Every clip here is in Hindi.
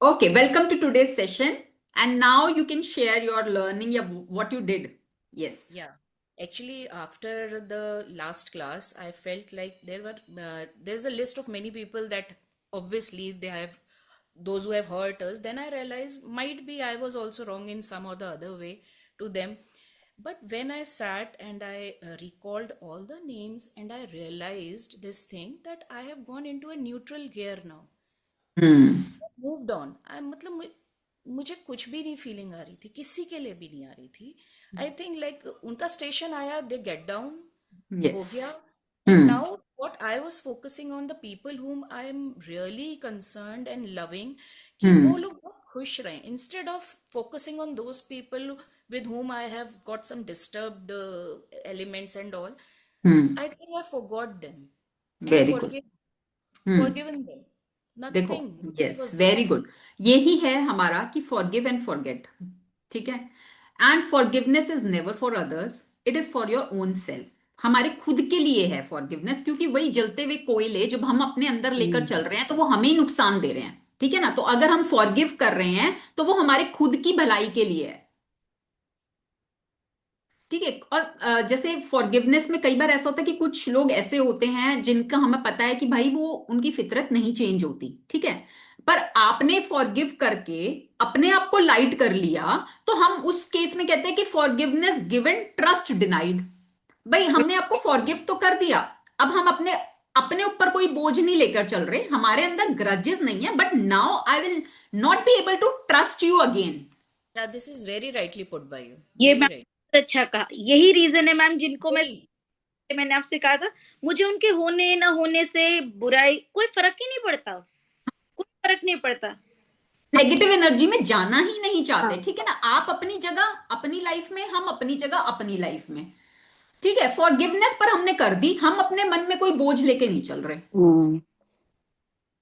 Okay, welcome to today's session. And now you can share your learning, yeah, what you did. Yes. Yeah, actually, after the last class, I felt like there's a list of many people that obviously they have those who have hurt us. Then I realized might be I was also wrong in some or the other way to them. But when I sat and I recalled all the names and I realized this thing that I have gone into a neutral gear now. Hmm. Moved on I मतलब मुझे कुछ भी नहीं फीलिंग आ रही थी, किसी के लिए भी नहीं आ रही थी. आई थिंक लाइक उनका स्टेशन आया, दे गेट डाउन, हो गया. Yes. And Hmm. Now what I was focusing on the people whom I am really concerned and loving, कि Hmm. वो लोग बहुत खुश रहें instead of focusing on those people with whom I have got some disturbed elements and all. Hmm. I think I forgot them and Very good. Hmm. forgiven them. देखो, Nothing yes, was very there. Good. यही है हमारा कि फॉरगिव एंड फॉरगेट. ठीक है. And forgiveness is never for others, it is for your own self. हमारे खुद के लिए है फॉरगिवनेस, क्योंकि वही जलते हुए कोयले जब हम अपने अंदर लेकर हम्म। चल रहे हैं तो वो हमें ही नुकसान दे रहे हैं. ठीक है ना. तो अगर हम फॉरगिव कर रहे हैं तो वो हमारे खुद की भलाई के लिए है. ठीक है. और जैसे फॉरगिवनेस में कई बार ऐसा होता है कि कुछ लोग ऐसे होते हैं जिनका हमें पता है कि भाई वो उनकी फितरत नहीं चेंज होती. ठीक है. पर आपने फॉरगिव करके अपने आप को लाइट कर लिया, तो हम उस केस में कहते हैं कि फॉरगिवनेस गिवन, ट्रस्ट डिनाइड. भाई हमने आपको फॉरगिव तो कर दिया, अब हम अपने अपने ऊपर कोई बोझ नहीं लेकर चल रहे, हमारे अंदर ग्रजेस नहीं है, but now I will not be able to trust you again. Yeah, this is very rightly put by you. ये Very मैम right. बहुत अच्छा कहा, यही रीजन है मैम जिनको वही. मैंने आपसे कहा था, मुझे उनके होने ना होने से बुराई कोई फर्क ही नहीं पड़ता, कोई फर्क नहीं पड़ता. नेगेटिव एनर्जी में जाना ही नहीं चाहते. हाँ. ठीक है ना. आप अपनी जगह अपनी लाइफ में, हम अपनी जगह अपनी लाइफ में. ठीक है. फॉरगिवनेस पर हमने कर दी, हम अपने मन में कोई बोझ लेके नहीं चल रहे. हम्म.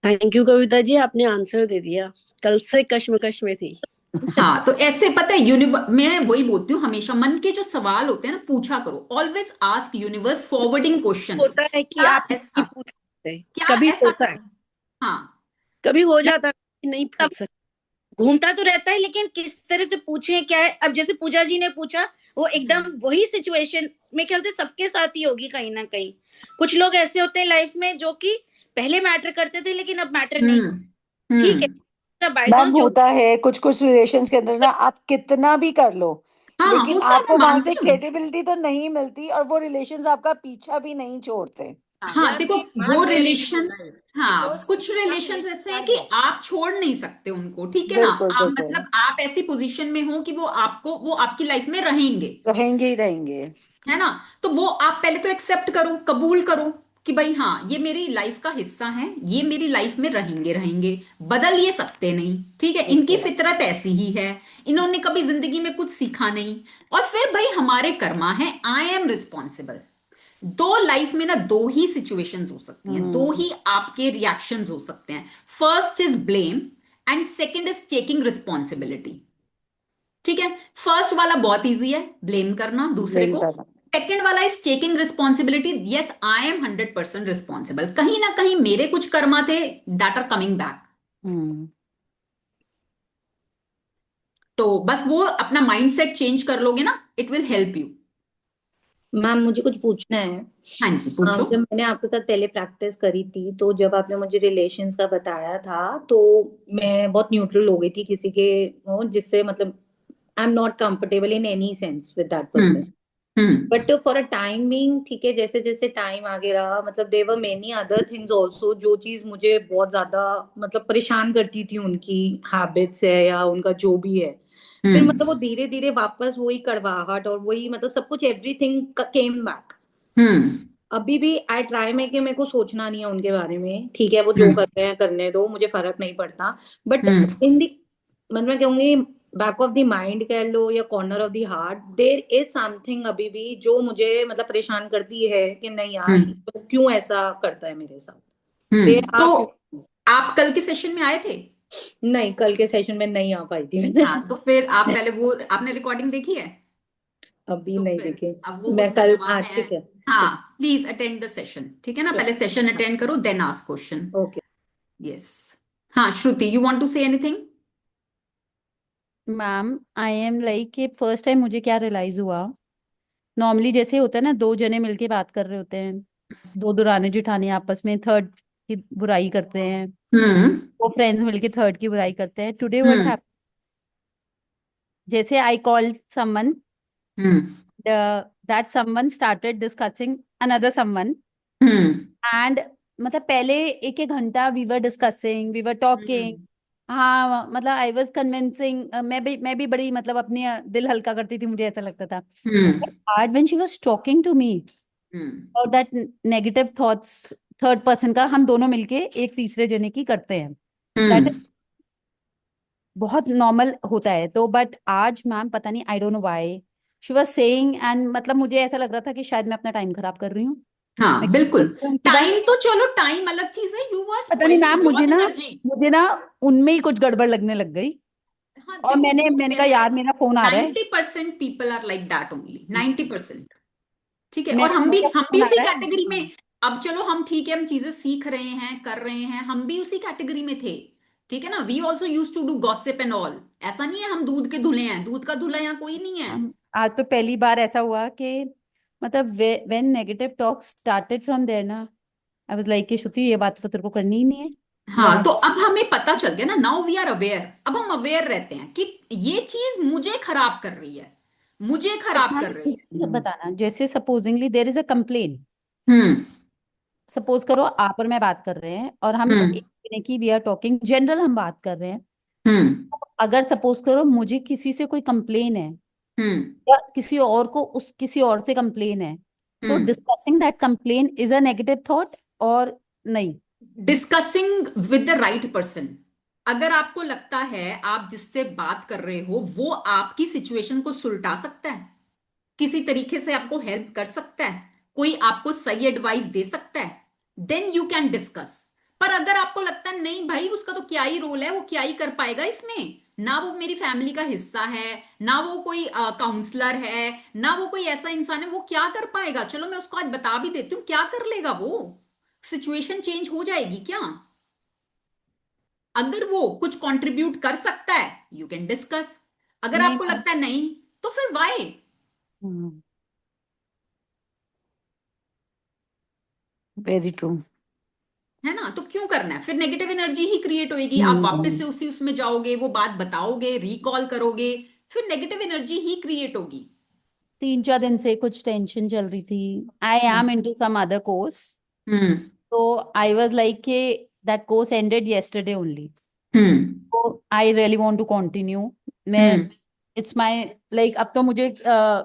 थैंक यू कविता जी, आपने आंसर दे दिया. कल से कश्मकश में थी. हाँ, तो ऐसे पता है मैं वही बोलती हूँ हमेशा, मन के जो सवाल होते हैं ना, पूछा करो. Always ask universe forwarding questions. होता है कि क्या आप नहीं ऐसा, पूछ सकते, क्या कभी ऐसा होता है, हाँ. कभी हो मैं जाता है कि नहीं पूछ सकते. घूमता तो रहता है, लेकिन किस तरह से पूछें क्या है. अब जैसे पूजा जी ने पूछा, वो एकदम वही सिचुएशन मेरे ख्याल से सबके साथ ही होगी कहीं ना कहीं. कुछ लोग ऐसे होते हैं लाइफ में जो कि पहले मैटर करते थे लेकिन अब मैटर नहीं. हम्म. ठीक है, हम्म. बायगॉन मैम जो. होता है कुछ कुछ रिलेशंस के अंदर ना, आप कितना भी कर लो हाँ, लेकिन होता है, मैं आपको वहां से मानती हूँ. क्रेडिबिलिटी तो नहीं मिलती, और वो रिलेशंस आपका पीछा भी नहीं छोड़ते. हाँ, Yeah, देखो, they वो can't really do relation, right हाँ, because कुछ क्या है रिलेशन ऐसे हैं प्यार कि है. आप छोड़ नहीं सकते उनको. ठीक है ना. बिल्कुल आप बिल्कुल. मतलब आप ऐसी पोजीशन में हो कि वो आपकी लाइफ में रहेंगे. रहेंगे ही रहेंगे. है ना. तो वो आप पहले तो एक्सेप्ट करो, कबूल करो कि भाई हाँ, ये मेरी लाइफ का हिस्सा है, ये मेरी लाइफ में रहेंगे रहेंगे, बदल ये सकते नहीं. ठीक है. इनकी बिल्कुल. फितरत ऐसी ही है, इन्होंने कभी जिंदगी में कुछ सीखा नहीं. और फिर भाई हमारे कर्मा है, आई एम रिस्पॉन्सिबल. दो लाइफ में ना दो ही सिचुएशंस हो सकती हैं, दो हम्म. ही आपके रिएक्शंस हो सकते हैं. First is blame and second is taking responsibility. ठीक है. फर्स्ट वाला बहुत इजी है, ब्लेम करना दूसरे ब्लेम को. करना. सेकंड वाला is taking responsibility. Yes, I am 100% responsible. कहीं ना कहीं मेरे कुछ कर्मा थे दैट आर कमिंग बैक. हम्म. तो बस वो अपना माइंडसेट चेंज कर लोगे ना, it will help you. Ma'am मुझे कुछ पूछना है. हाँ जी, पूछो. जब मैंने आपके साथ पहले प्रैक्टिस करी थी, तो जब आपने मुझे रिलेशंस का बताया था, तो मैं बहुत न्यूट्रल हो गई थी किसी के जिससे मतलब I am not comfortable in any sense with that hmm. Person. Hmm. But for a timing, ठीक है, जैसे जैसे टाइम आगे रहा, मतलब there were many other things also जो चीज मुझे बहुत ज्यादा मतलब परेशान करती थी, उनकी हैबिट्स है या उनका जो भी है. फिर हम्म. मतलब वो धीरे धीरे वापस वही कड़वाहट और वही मतलब सब कुछ एवरीथिंग केम बैक. हम्म. अभी भी आई ट्राई में कि मेरे को सोचना नहीं है उनके बारे में. ठीक है, वो जो हम्म. कर रहे हैं करने दो, मुझे फर्क नहीं पड़ता. बट हम्म. इन दी मतलब मैं कहूंगी बैक ऑफ द माइंड कह लो या corner of the heart, there is something अभी भी जो मुझे मतलब परेशान करती है कि नहीं यार, हम्म. तो क्यों ऐसा करता है मेरे साथ. देयर तो आर फ्यू. आप कल के सेशन में आए थे? नहीं, कल के सेशन में नहीं आ पाई थी मैं. हाँ, तो फिर आप पहले वो आपने रिकॉर्डिंग देखी है? अभी तो नहीं फिर देखे. अब वो मैं उसमें कल, जवाब हाँ है. ठीक है. हाँ, ठीक. Please attend the session. ठीक है ना. पहले सेशन अटेंड करो, then ask question. Okay. Yes. हाँ Shruti, you want to say anything? Ma'am I am like कि फर्स्ट टाइम मुझे क्या रियलाइज हुआ, नॉर्मली जैसे होता है ना, दो जने मिलके बात कर रहे होते हैं, दो दुराने जिठानी आपस में थर्ड की बुराई करते हैं, हम्म। वो फ्रेंड्स मिलके थर्ड की बुराई करते हैं। Today what hmm. हैपेंड, जैसे I called someone, hmm. That someone started discussing another someone, hmm. And मतलब पहले एक एक घंटा we were discussing, we were talking. हाँ मतलब आई वाज कन्विंसिंग, मैं भी बड़ी मतलब अपनी दिल हल्का करती थी, मुझे ऐसा लगता था। हम्म। आज when she was talking to me hmm. और that negative thoughts third person का हम दोनों मिलके एक तीसरे जने की करते हैं, दैट हम्म। बहुत नॉर्मल होता है। तो बट आज मैम पता नहीं, I don't know why she was saying, and मतलब मुझे ऐसा लग रहा था कि शायद मैं अपना टाइम खराब कर रही हूँ। हाँ मैं बिल्कुल। उनकी बात, टाइम तो चलो, टाइम अलग चीज है, यू आर पता नहीं स्पॉइलिंग मैम, योर मुझे एनर्जी। ना उनमें ही कुछ गड़बड़ लगने लग गई। हाँ और देखो, मैंने कहा यार मेरा फोन आ रहा है, 90% people are like that only, 90%। ठीक है, और मैंने हम मेरा भी फोन आ उसी रहा है। कैटेगरी में। अब चलो हम ठीक है, हम चीजें सीख रहे हैं, कर रहे हैं, हम भी उसी कैटेगरी में थे। ठीक है ना, we also use to do gossip and all. ऐसा नहीं है हम दूध के धुले हैं, दूध का धुला यहाँ कोई नहीं है। आज तो पहली बार ऐसा हुआ कि मतलब when negative talk started from there ना, आई वाज लाइक कि श्रुति ये बात तो तेरे को करनी ही नहीं है, यू आर हाँ, नॉट। तो अब हमें पता चल गया ना, नाउ वी आर अवेयर। अब हम अवेयर रहते हैं कि ये चीज मुझे खराब कर रही है, मुझे खराब कर रही है। बताना, जैसे supposingly there is a complain, hmm. Suppose करो आप और मैं बात कर रहे हैं और हम हम्म। एक महीने की वी आर टॉकिंग जनरल, हम बात कर रहे हैं। हम्म। अगर सपोज करो मुझे किसी से कोई कंप्लेन है हम्म। या किसी और को उस किसी और से कंप्लेन है, तो hmm. Discussing that complain is a negative thought और नहीं? Discussing with the right person. अगर आपको लगता है आप जिससे बात कर रहे हो वो आपकी सिचुएशन को सुलटा सकता है, किसी तरीके से आपको हेल्प कर सकता है, कोई आपको सही एडवाइस दे सकता है, देन यू कैन डिस्कस। पर अगर आपको लगता है नहीं भाई, उसका तो क्या ही रोल है, वो क्या ही कर पाएगा इसमें, ना वो मेरी फैमिली का हिस्सा है, ना वो कोई काउंसलर है, ना वो कोई ऐसा इंसान है, वो क्या कर पाएगा, चलो मैं उसको आज बता भी देती हूँ, क्या कर लेगा वो, सिचुएशन चेंज हो जाएगी क्या? अगर वो कुछ कंट्रीब्यूट कर सकता है, यू कैन डिस्कस। अगर नहीं आपको मैम। लगता है नहीं, तो फिर वाई? Very true. है ना, तो क्यों करना है फिर? नेगेटिव एनर्जी ही क्रिएट होएगी, आप वापस से उसी उसमें जाओगे, वो बात बताओगे, रिकॉल करोगे, फिर नेगेटिव एनर्जी ही क्रिएट होगी। 3-4 दिन से कुछ टेंशन चल रही थी, I hmm. Am into some other course, hmm. तो आई वाज लाइक कि that course ended yesterday only, hmm. तो I really want to continue. मैं हम्म। इट्स माय लाइक, अब तो मुझे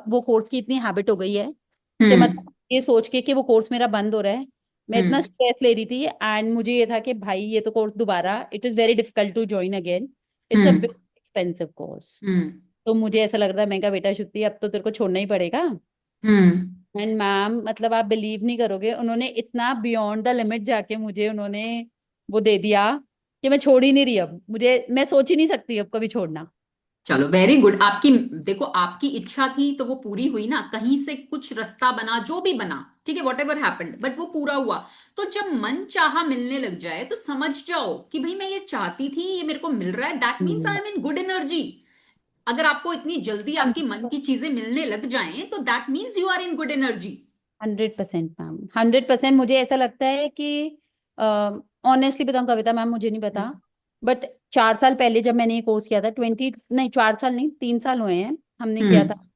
वो कोर्स की इतनी हैबिट हो गई है कि हम्म। मतलब ये सोच के कि वो कोर्स मेरा बंद हो रहा है, मैं इतना हम्म। स्ट्रेस ले रही थी, एंड मुझे ये था कि भाई ये तो कोर्स दोबारा, it is very difficult to join again, it's a hmm. Big expensive course. Hmm. तो मुझे ऐसा लग रहा है, मैं कहा बेटा श्रुति अब तो तेरे को छोड़ना ही पड़ेगा। हम्म। एंड मैम मतलब आप बिलीव नहीं करोगे, उन्होंने इतना बियॉन्ड द लिमिट जाके मुझे उन्होंने वो दे दिया कि मैं छोड़ ही नहीं रही, अब मुझे, मैं सोच ही नहीं सकती अब कभी छोड़ना। चलो वेरी गुड, आपकी देखो आपकी इच्छा थी तो वो पूरी हुई ना, कहीं से कुछ रास्ता बना, जो भी बना, ठीक है, वॉट एवर हैपेंड, बट वो पूरा हुआ। तो जब मन चाहा मिलने लग जाए तो समझ जाओ कि भाई मैं ये चाहती थी, ये मेरे को मिल रहा है, that means I am in good energy. अगर आपको इतनी जल्दी आपकी मन की चीजें मिलने लग जाएं तो that means you are in good energy. 100% ma'am, 100%। मुझे ऐसा लगता है कि ऑनेस्टली बताऊं कविता मैम, मुझे नहीं पता, बट 4 साल पहले जब मैंने ये कोर्स किया था, 20 नहीं 4 साल नहीं 3 साल हुए हैं हमने किया हम्म। था,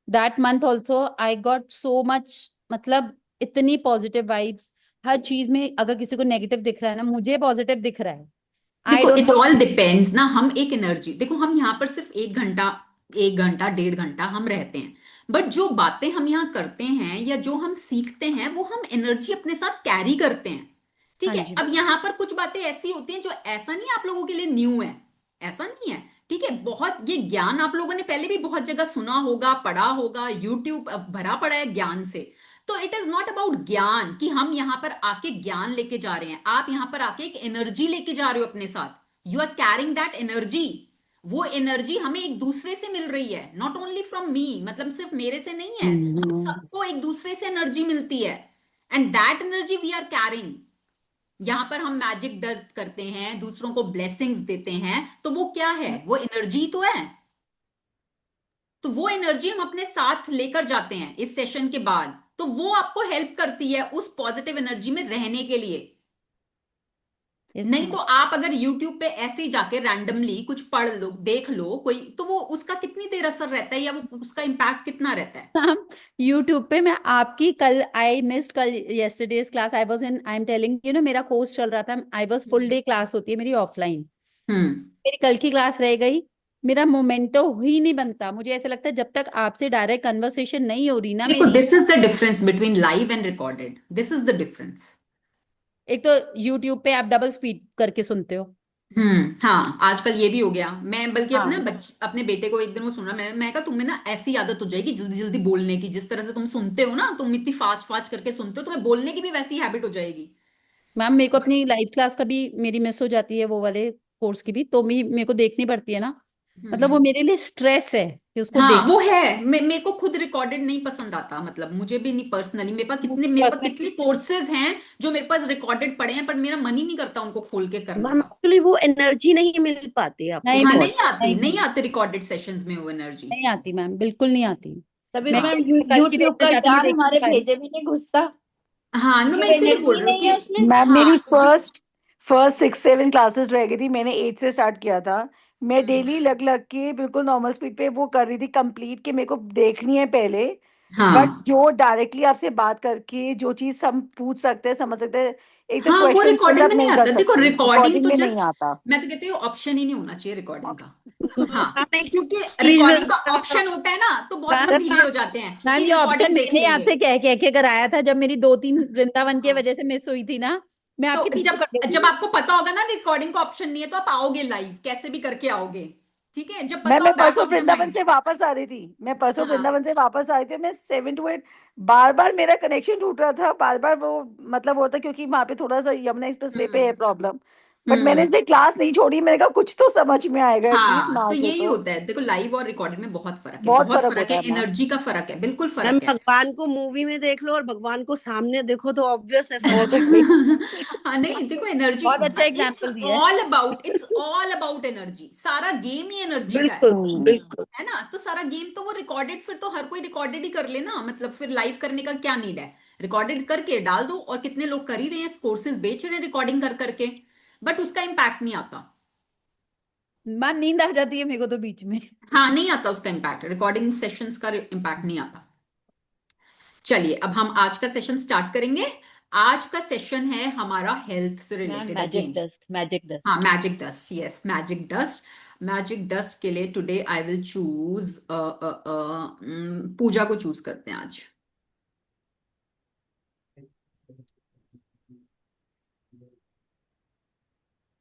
that month also I got so much, मतलब इतनी पॉजिटिव वाइब्स। हर चीज में अगर किसी को नेगेटिव दिख रहा है ना, मुझे पॉजिटिव दिख रहा है। आई देखो डोंट इट ऑल डिपेंड्स ना, हम एक एनर्जी, देखो हम यहाँ पर सिर्फ 1 घंटा, 1 घंटा 1.5 घंटा हम रहते हैं, बट जो बातें हम यहाँ करते हैं या जो हम सीखते हैं वो हम एनर्जी अपने साथ कैरी करते हैं। ठीक हाँ है, जी। अब यहाँ पर कुछ बातें ऐसी होती हैं जो ऐसा नहीं है आप लोगों के लिए न्यू है, ऐसा नहीं है। ठीक है, बहुत ये ज्ञान आप लोगों ने पहले भी बहुत जगह सुना होगा, पढ़ा होगा, यूट्यूब भरा पड़ा है ज्ञान से। तो इट इज नॉट अबाउट ज्ञान कि हम यहां पर आके ज्ञान लेके जा रहे हैं, आप यहां पर आके एक एनर्जी लेके जा रहे हो अपने साथ, you are carrying that energy. वो एनर्जी हमें एक दूसरे से मिल रही है, नॉट ओनली फ्रॉम मी, मतलब सिर्फ मेरे से नहीं है, हम सबको एक दूसरे से एनर्जी मिलती है, and that energy we are carrying. यहाँ पर हम मैजिक डस्ट करते हैं, दूसरों को ब्लेसिंग्स देते हैं, तो वो क्या है? वो एनर्जी तो है। तो वो एनर्जी हम अपने साथ लेकर जाते हैं इस सेशन के बाद, तो वो आपको हेल्प करती है उस पॉजिटिव एनर्जी में रहने के लिए। यस नहीं मैम। तो आप अगर YouTube पे ऐसे ही जाके रैंडमली कुछ पढ़ लो, देख लो कोई, तो वो उसका कितनी देर असर रहता है, या वो उसका इम्पैक्ट कितना रहता है? मैम यूट्यूब पे मैं आपकी कल आई मिस्ड कल yesterday's class, I was in, I am telling you know मेरा कोर्स चल रहा था, I was full day class होती है मेरी ऑफलाइन, हम्म। मेरी कल की क्लास रह गई, मेरा मोमेंटो ही नहीं बनता। मुझे ऐसा लगता है जब तक आपसे डायरेक्ट कन्वर्सेशन नहीं हो रही ना देखो, मेरी, this is the difference between live and recorded, this is the difference. एक तो यूट्यूब पे आप डबल स्पीड करके सुनते हो। हाँ, आजकल ये भी हो गया। मैं बल्कि अपने हाँ अपने बेटे को एक दिन वो सुना, मैं कहा तुम्हें ना ऐसी आदत हो जाएगी जल्दी जल्दी बोलने की, जिस तरह से तुम सुनते हो ना, तुम इतनी फास्ट फास्ट करके सुनते हो, तुम्हें बोलने की भी वैसी हैबिट हो जाएगी। मैम, मेरे को अपनी लाइव क्लास का भी मेरी मिस हो जाती है, वो वाले कोर्स की भी, तो मेरे को देखनी पड़ती है ना, मतलब वो हम्म। मेरे लिए स्ट्रेस है कि उसको हाँ, देख। वो है। मेरे को खुद रिकॉर्डेड नहीं पसंद आता, मतलब मुझे भी नहीं पर्सनली। मेरे पास कितने कोर्सेज हैं जो मेरे पास रिकॉर्डेड पड़े हैं, पर मेरा मन ही नहीं करता उनको खोल के करने मैम का। एक्चुअली वो एनर्जी नहीं मिल पाती आपको नहीं हाँ, मिल रिकॉर्ड। नहीं नहीं आते रिकॉर्डेड सेशंस में वो एनर्जी। नहीं आती मैम, बिल्कुल नहीं आती। तभी मैं तो हाँ। मैम कल की यूट्यूब देखना का चाहती, मैं ज्ञान देख नहीं हमारे पा रही। भेजे में नहीं घुसता, हाँ, क्योंकि मैं वो इसीलिए बोल एनर्जी रही हूँ नहीं कि है उसमें। मैम मेरी हाँ फर्स्ट 6 7 क्लासेस रह गई थी, मैंने 8 से स्टार्ट किया था। मैं हम्म, डेली लग लग के बिल्कुल नॉर्मल स्पीड पे वो कर रही थी कंप्लीट, कि मेरे को देखनी है पहले। बट हाँ जो डायरेक्टली आपसे बात करके जो चीज हम पूछ सकते हैं, समझ सकते हैं, एक तो हाँ, वो क्वेश्चंस रिकॉर्डिंग फिलअप में नहीं नहीं कर आता। देखो, सकते, रिकॉर्डिंग रिकॉर्डिंग तो में नहीं जस्ट, आता। मैं तो कहती हूँ ऑप्शन ही नहीं होना चाहिए रिकॉर्डिंग का। हाँ, मैम एक क्योंकि चीज मैं रिकॉर्डिंग का बताना ऑप्शन होता है ना, तो बहुत मैम लोग ढीले हो जाते हैं मैम कि ये ऑप्शन रिकॉर्डिंग देख मैंने ही लेंगे। आपसे कह के कराया था, जब मेरी 2 3 वृंदावन की हाँ, वजह से मिस हुई थी ना, मैं तो आपके पीछे जब पड़ गई जब थी। आपको पता होगा ना रिकॉर्डिंग का ऑप्शन नहीं है, तो आप आओगे लाइव कैसे भी करके आओगे। ठीक है, जब मैं पता हो मैं बैक परसों ऑफ द वृंदावन माइंड। से वापस आ रही थी, मैं परसों हाँ। वृंदावन से वापस आ रही थी, मैं 7 to 8 बार बार मेरा कनेक्शन टूट रहा था, बार बार वो मतलब होता, क्योंकि वहां पे थोड़ा सा यमुना एक्सप्रेस वे पे है हम्म। प्रॉब्लम। बट मैंने हम्म। इसलिए क्लास नहीं छोड़ी, मैंने कहा कुछ तो समझ में आएगा एटलीस्ट हाँ, ना तो से यही तो। होता है। देखो, लाइव और रिकॉर्डिंग में बहुत फर्क है, बहुत बहुत फर्क फर्क होता है, है मैम। एनर्जी का फर्क है, बिल्कुल मैम फर्क है। भगवान को मूवी में देख लो और भगवान को सामने देखो तो ऑब्वियस है वो फर्क। तो सही। हाँ, नहीं, देखो एनर्जी, बहुत अच्छा इट्स एग्जाम्पल दिया है। All about energy. सारा गेम ही एनर्जी का बिल्कुल हम्म। बिल्कुल। है ना? तो सारा गेम तो वो रिकॉर्डेड, फिर तो हर कोई रिकॉर्डेड ही कर लेना, मतलब फिर लाइव करने का क्या नीड है? रिकॉर्डेड करके डाल दो, और कितने लोग कर ही रहे हैं, कोर्सेज बेच रहे हैं रिकॉर्डिंग कर करके, बट उसका इम्पैक्ट नहीं आता। मैम नींद आ जाती है मेरे को तो बीच में। हाँ, नहीं आता उसका इम्पैक्ट, रिकॉर्डिंग सेशंस का इम्पैक्ट नहीं आता। चलिए, अब हम आज का सेशन स्टार्ट करेंगे। आज का सेशन है हमारा हेल्थ से ma'am related magic again. Dust, magic हाँ, dust. Magic dust, yes, magic dust. Magic dust के लिए today I will choose Puja को चूज करते हैं आज।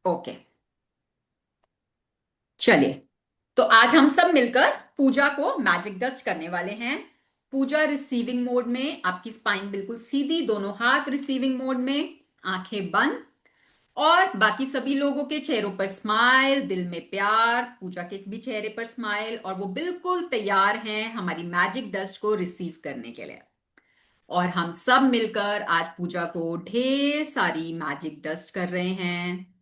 ओके, चलिए, तो आज हम सब मिलकर पूजा को मैजिक डस्ट करने वाले हैं। पूजा रिसीविंग मोड में, आपकी स्पाइन बिल्कुल सीधी, दोनों हाथ रिसीविंग मोड में, आंखें बंद, और बाकी सभी लोगों के चेहरों पर स्माइल, दिल में प्यार, पूजा के भी चेहरे पर स्माइल, और वो बिल्कुल तैयार हैं हमारी मैजिक डस्ट को रिसीव करने के लिए। और हम सब मिलकर आज पूजा को ढेर सारी मैजिक डस्ट कर रहे हैं।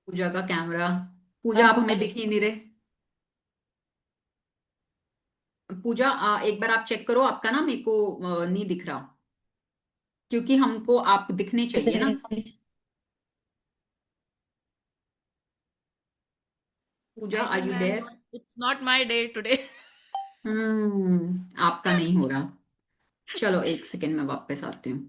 पूजा का कैमरा, पूजा मैम आप पूजा, हमें दिख ही नहीं रहे। पूजा, एक बार आप चेक करो, आपका ना मेरे को नहीं दिख रहा, क्योंकि हमको आप दिखने चाहिए ना। Pooja, I are think you I'm there? not, it's not my day today. आपका नहीं हो रहा। चलो, एक सेकेंड में वापस आती हूँ।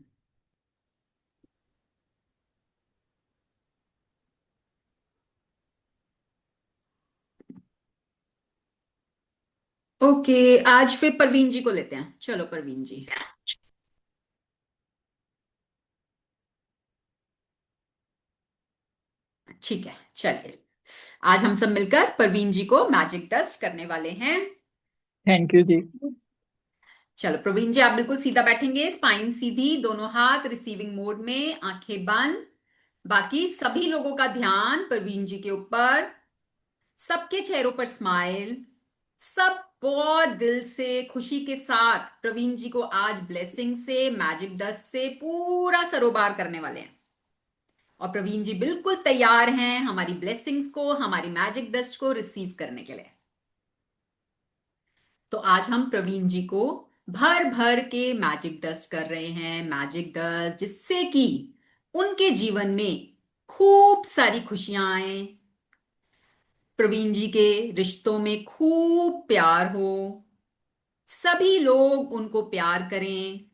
ओके, आज फिर परवीन जी को लेते हैं। चलो परवीन जी। ठीक है, चलिए, आज हम सब मिलकर परवीन जी को मैजिक डस्ट करने वाले हैं। थैंक यू जी। चलो प्रवीण जी, आप बिल्कुल सीधा बैठेंगे, स्पाइन सीधी, दोनों हाथ रिसीविंग मोड में, आंखें बंद। बाकी सभी लोगों का ध्यान प्रवीण जी के ऊपर, सबके चेहरों पर स्माइल, सब बहुत दिल से खुशी के साथ प्रवीण जी को आज ब्लेसिंग से, मैजिक डस्ट से पूरा सरोबार करने वाले हैं। और प्रवीण जी बिल्कुल तैयार हैं हमारी ब्लेसिंग्स को, हमारी मैजिक डस्ट को रिसीव करने के लिए। तो आज हम प्रवीण जी को भर भर के मैजिक डस्ट कर रहे हैं, मैजिक डस्ट, जिससे कि उनके जीवन में खूब सारी खुशियां आए, प्रवीण जी के रिश्तों में खूब प्यार हो, सभी लोग उनको प्यार करें,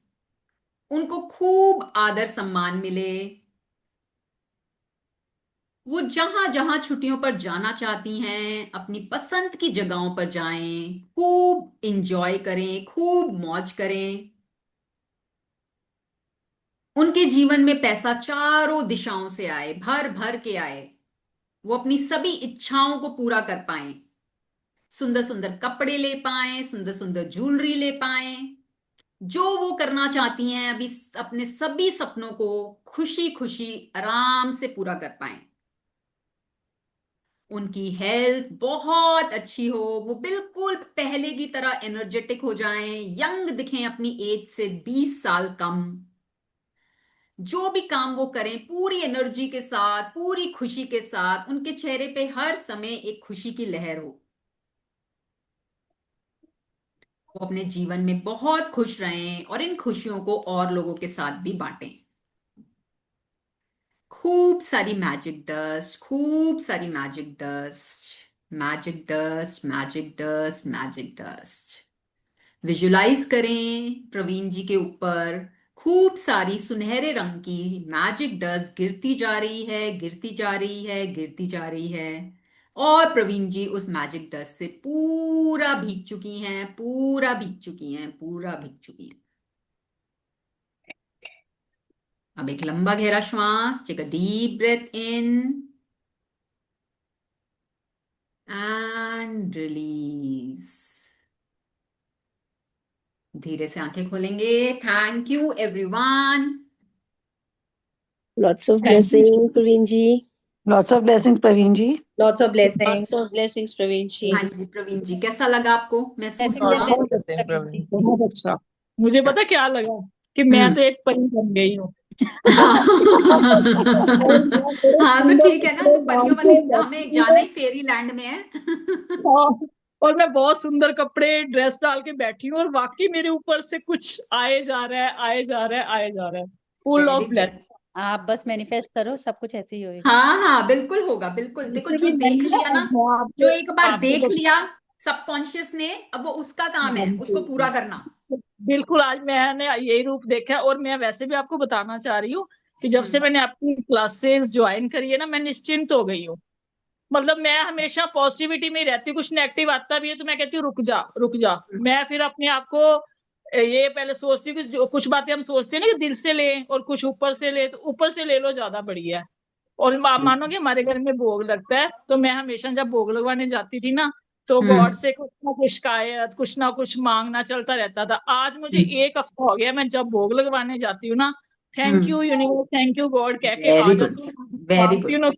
उनको खूब आदर सम्मान मिले, वो जहां जहां छुट्टियों पर जाना चाहती हैं अपनी पसंद की जगहों पर जाएं, खूब इंजॉय करें, खूब मौज करें, उनके जीवन में पैसा चारों दिशाओं से आए, भर भर के आए, वो अपनी सभी इच्छाओं को पूरा कर पाएं, सुंदर सुंदर कपड़े ले पाएं, सुंदर सुंदर ज्वेलरी ले पाएं, जो वो करना चाहती हैं अभी, अपने सभी सपनों को खुशी खुशी आराम से पूरा कर पाएं, उनकी हेल्थ बहुत अच्छी हो, वो बिल्कुल पहले की तरह एनर्जेटिक हो जाएं, यंग दिखें अपनी एज से 20 साल कम, जो भी काम वो करें पूरी एनर्जी के साथ, पूरी खुशी के साथ, उनके चेहरे पे हर समय एक खुशी की लहर हो, वो अपने जीवन में बहुत खुश रहें और इन खुशियों को और लोगों के साथ भी बांटें। खूब सारी मैजिक डस्ट, खूब सारी magic dust, magic dust, magic dust, magic dust. Visualize करें प्रवीण जी के ऊपर खूब सारी सुनहरे रंग की मैजिक डस्ट गिरती जा रही है, गिरती जा रही है, गिरती जा रही है, और प्रवीण जी उस मैजिक डस्ट से पूरा भीग चुकी हैं, पूरा भीग चुकी हैं, पूरा भीग चुकी हैं। अब एक लंबा गहरा श्वास, take a deep breath in and release. धीरे से आंखें खोलेंगे। Thank you everyone. Lots of Thank you. blessing, Praveen ji. Lots of blessings Praveen ji. Lots of blessings. Lots of blessings, Praveen ji. हाँ जी प्रवीण जी, कैसा लगा आपको, महसूस Blessing, हुआ? blessing, बहुत प्रवीण जी। बहुत अच्छा। मुझे पता क्या लगा कि मैं तो एक परी बन गई हूँ। हाँ और मैं बड़े हाँ तो सुंदर ठीक है ना, कपड़े तो डाल परियों वाली के हमें बैठी जाना हूँ। ही फेरी लैंड में है। हाँ, और मैं बहुत सुंदर कपड़े ड्रेस डाल के बैठी हूँ और वाकई मेरे ऊपर से कुछ आए जा रहा है, आए जा रहा है, आए जा रहा है, full very of good. Blessing. आप बस मैनिफेस्ट करो, सब कुछ ऐसे ही होएगा। हाँ हाँ बिल्कुल होगा, बिल्कुल। देखो जैसे जो भी देख मैंने लिया ना ना, मैं जो आपको एक बार आपको देख लिया सबकॉन्शियस ने, अब वो उसका काम है उसको पूरा करना। बिल्कुल आज मैंने यही रूप देखा है। और मैं वैसे भी आपको बताना चाह रही हूँ कि जब से हम्म मैंने आपकी क्लासेस ज्वाइन करी है ना, मैं निश्चिंत हो गई हूँ। मतलब मैं हमेशा पॉजिटिविटी में ही रहती हूँ, कुछ नेगेटिव आता भी है तो मैं कहती हूँ रुक जा, रुक जा। मैं फिर अपने आप को ये पहले सोचती हूँ कि कुछ बातें हम सोचते हैं ना कि दिल से ले और कुछ ऊपर से ले, तो ऊपर से ले लो ज्यादा बढ़िया है। और आप मानोगे हमारे घर में भोग लगता है, तो मैं हमेशा जब भोग लगवाने जाती थी ना, तो गॉड हम्म से कुछ ना कुछ शिकायत, कुछ ना कुछ मांगना चलता रहता था। आज मुझे एक हफ्ता हो गया, मैं जब भोग लगवाने जाती हूँ ना, thank you universe, thank you God कह के आ वेरी गुड, जाती हूँ, वेरी मांगती गुड। हूँ ना।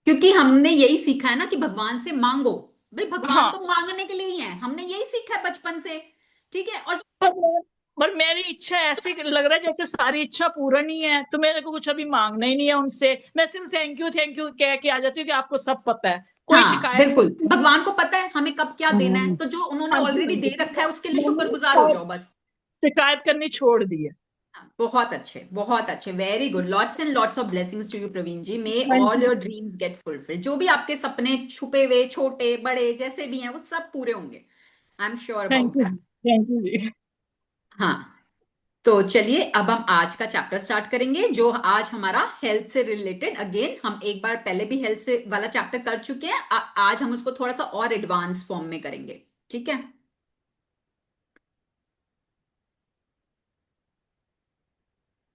क्योंकि हमने यही सीखा है ना कि भगवान से मांगो, भाई भगवान हाँ, तो मांगने के लिए ही है, हमने यही सीखा है बचपन से। ठीक है। और पर पर मेरी इच्छा ऐसी लग रहा है जैसे सारी इच्छा पूर्ण ही है, तो मेरे को कुछ अभी मांगना ही नहीं है उनसे। मैं सिर्फ थैंक यू कह के आ जाती हूँ कि आपको सब पता है, कोई हाँ शिकायत बिल्कुल, नहीं है। भगवान को पता है हमें कब क्या देना है, तो जो उन्होंने हाँ जी, ऑलरेडी हाँ जी, दे रखा है उसके लिए मैंने शुक्रगुजार हो जाओ बस। शिकायत करनी छोड़ दी है। हाँ, बहुत अच्छे, बहुत अच्छे, very good. Lots and lots of blessings to you Praveen ji. May हाँ ऑल जी, योर ड्रीम्स गेट फुलफिल्ड। जो भी आपके सपने छुपे हुए, छोटे बड़े जैसे भी हैं, वो सब पूरे होंगे। I am sure about that. Thank you जी। हाँ, तो चलिए अब हम आज का चैप्टर स्टार्ट करेंगे, जो आज हमारा हेल्थ से रिलेटेड। अगेन हम एक बार पहले भी हेल्थ से वाला चैप्टर कर चुके हैं, आज हम उसको थोड़ा सा और एडवांस फॉर्म में करेंगे। ठीक है।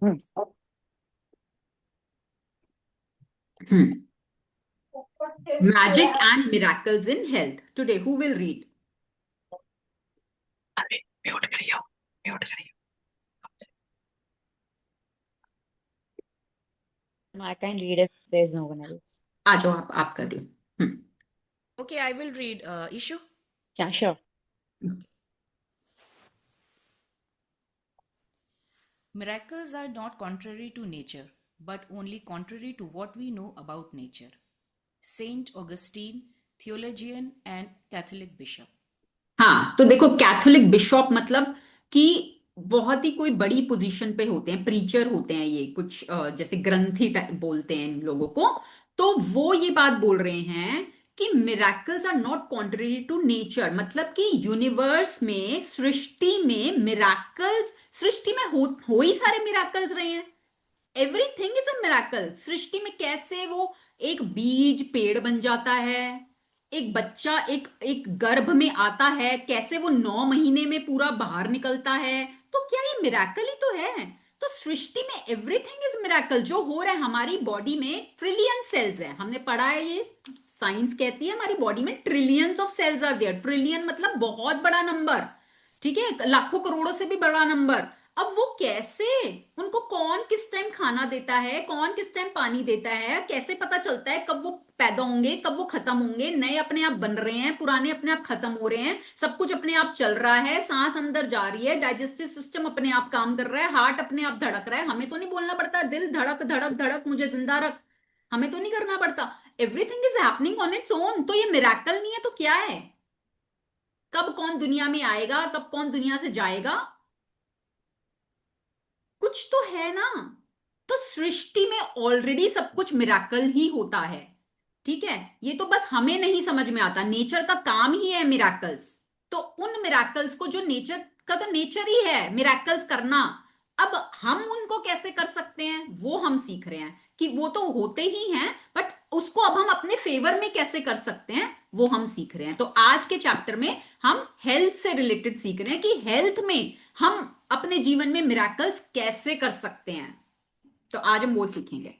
हम्म Magic and miracles in health. Today, who will read? अरे म्यूट करियो, म्यूट करियो। No, I can read if there's no one else. आ जाओ, आप कर लो। Okay, I will read. Ishu? Yeah, sure. Miracles are not contrary to nature, but only contrary to what we know about nature. Saint Augustine, theologian and Catholic bishop. हाँ, तो देखो कैथोलिक बिशॉप मतलब कि बहुत ही कोई बड़ी पोजीशन पे होते हैं, प्रीचर होते हैं, ये कुछ जैसे ग्रंथी बोलते हैं इन लोगों को। तो वो ये बात बोल रहे हैं कि miracles are not contrary to nature, मतलब कि यूनिवर्स में, सृष्टि में मिराकल्स, सृष्टि में हो ही सारे मिराकल्स रहे हैं। Everything is a miracle. सृष्टि में कैसे वो एक बीज पेड़ बन जाता है, एक बच्चा एक एक गर्भ में आता है, कैसे वो 9 महीने में पूरा बाहर निकलता है, तो क्या ये मिराकल ही तो है। तो सृष्टि में एवरीथिंग इज मिराकल। जो हो रहा है हमारी बॉडी में, ट्रिलियन सेल्स है, हमने पढ़ा है, ये साइंस कहती है हमारी बॉडी में trillions of cells are there. Trillion मतलब बहुत बड़ा नंबर, ठीक है, लाखों करोड़ों से भी बड़ा नंबर। अब वो कैसे, उनको कौन किस टाइम खाना देता है, कौन किस टाइम पानी देता है, कैसे पता चलता है कब वो पैदा होंगे, कब वो खत्म होंगे, नए अपने आप बन रहे हैं, पुराने अपने आप खत्म हो रहे हैं, सब कुछ अपने आप चल रहा है, सांस अंदर जा रही है, डाइजेस्टिव सिस्टम अपने आप काम कर रहा है, हार्ट अपने आप धड़क रहा है, हमें तो नहीं बोलना पड़ता दिल धड़क धड़क धड़क मुझे जिंदा रख, हमें तो नहीं करना पड़ता। Everything is happening on its own. तो ये मिराकल नहीं है तो क्या है। कब कौन दुनिया में आएगा, कब कौन दुनिया से जाएगा, कुछ तो है ना। तो सृष्टि में ऑलरेडी सब कुछ मिराकल ही होता है, ठीक है। ये तो बस हमें नहीं समझ में आता, नेचर का काम ही है मिराकल्स। तो उन मिराकल्स को, जो नेचर का तो नेचर ही है मिराकल्स करना, अब हम उनको कैसे कर सकते हैं वो हम सीख रहे हैं, कि वो तो होते ही हैं, बट उसको अब हम अपने फेवर में कैसे कर सकते हैं वो हम सीख रहे हैं। तो आज के चैप्टर में हम हेल्थ से रिलेटेड सीख रहे हैं कि हेल्थ में हम अपने जीवन में मिराकल्स कैसे कर सकते हैं। तो आज हम वो सीखेंगे।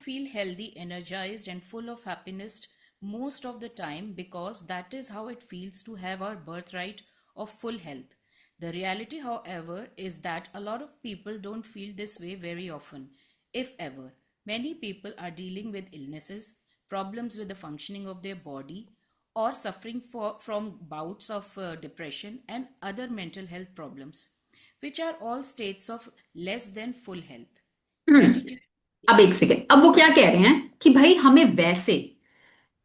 Feel healthy, energized, and full of happiness most of the time because that is how it feels to have our birthright of full health. The reality, however, is that a lot of people don't feel this way very often, if ever. Many people are dealing with illnesses, problems with the functioning of their body, or suffering from bouts of depression and other mental health problems, which are all states of less than full health. Gratitude. अब एक सेकेंड, अब वो क्या कह रहे हैं कि भाई हमें वैसे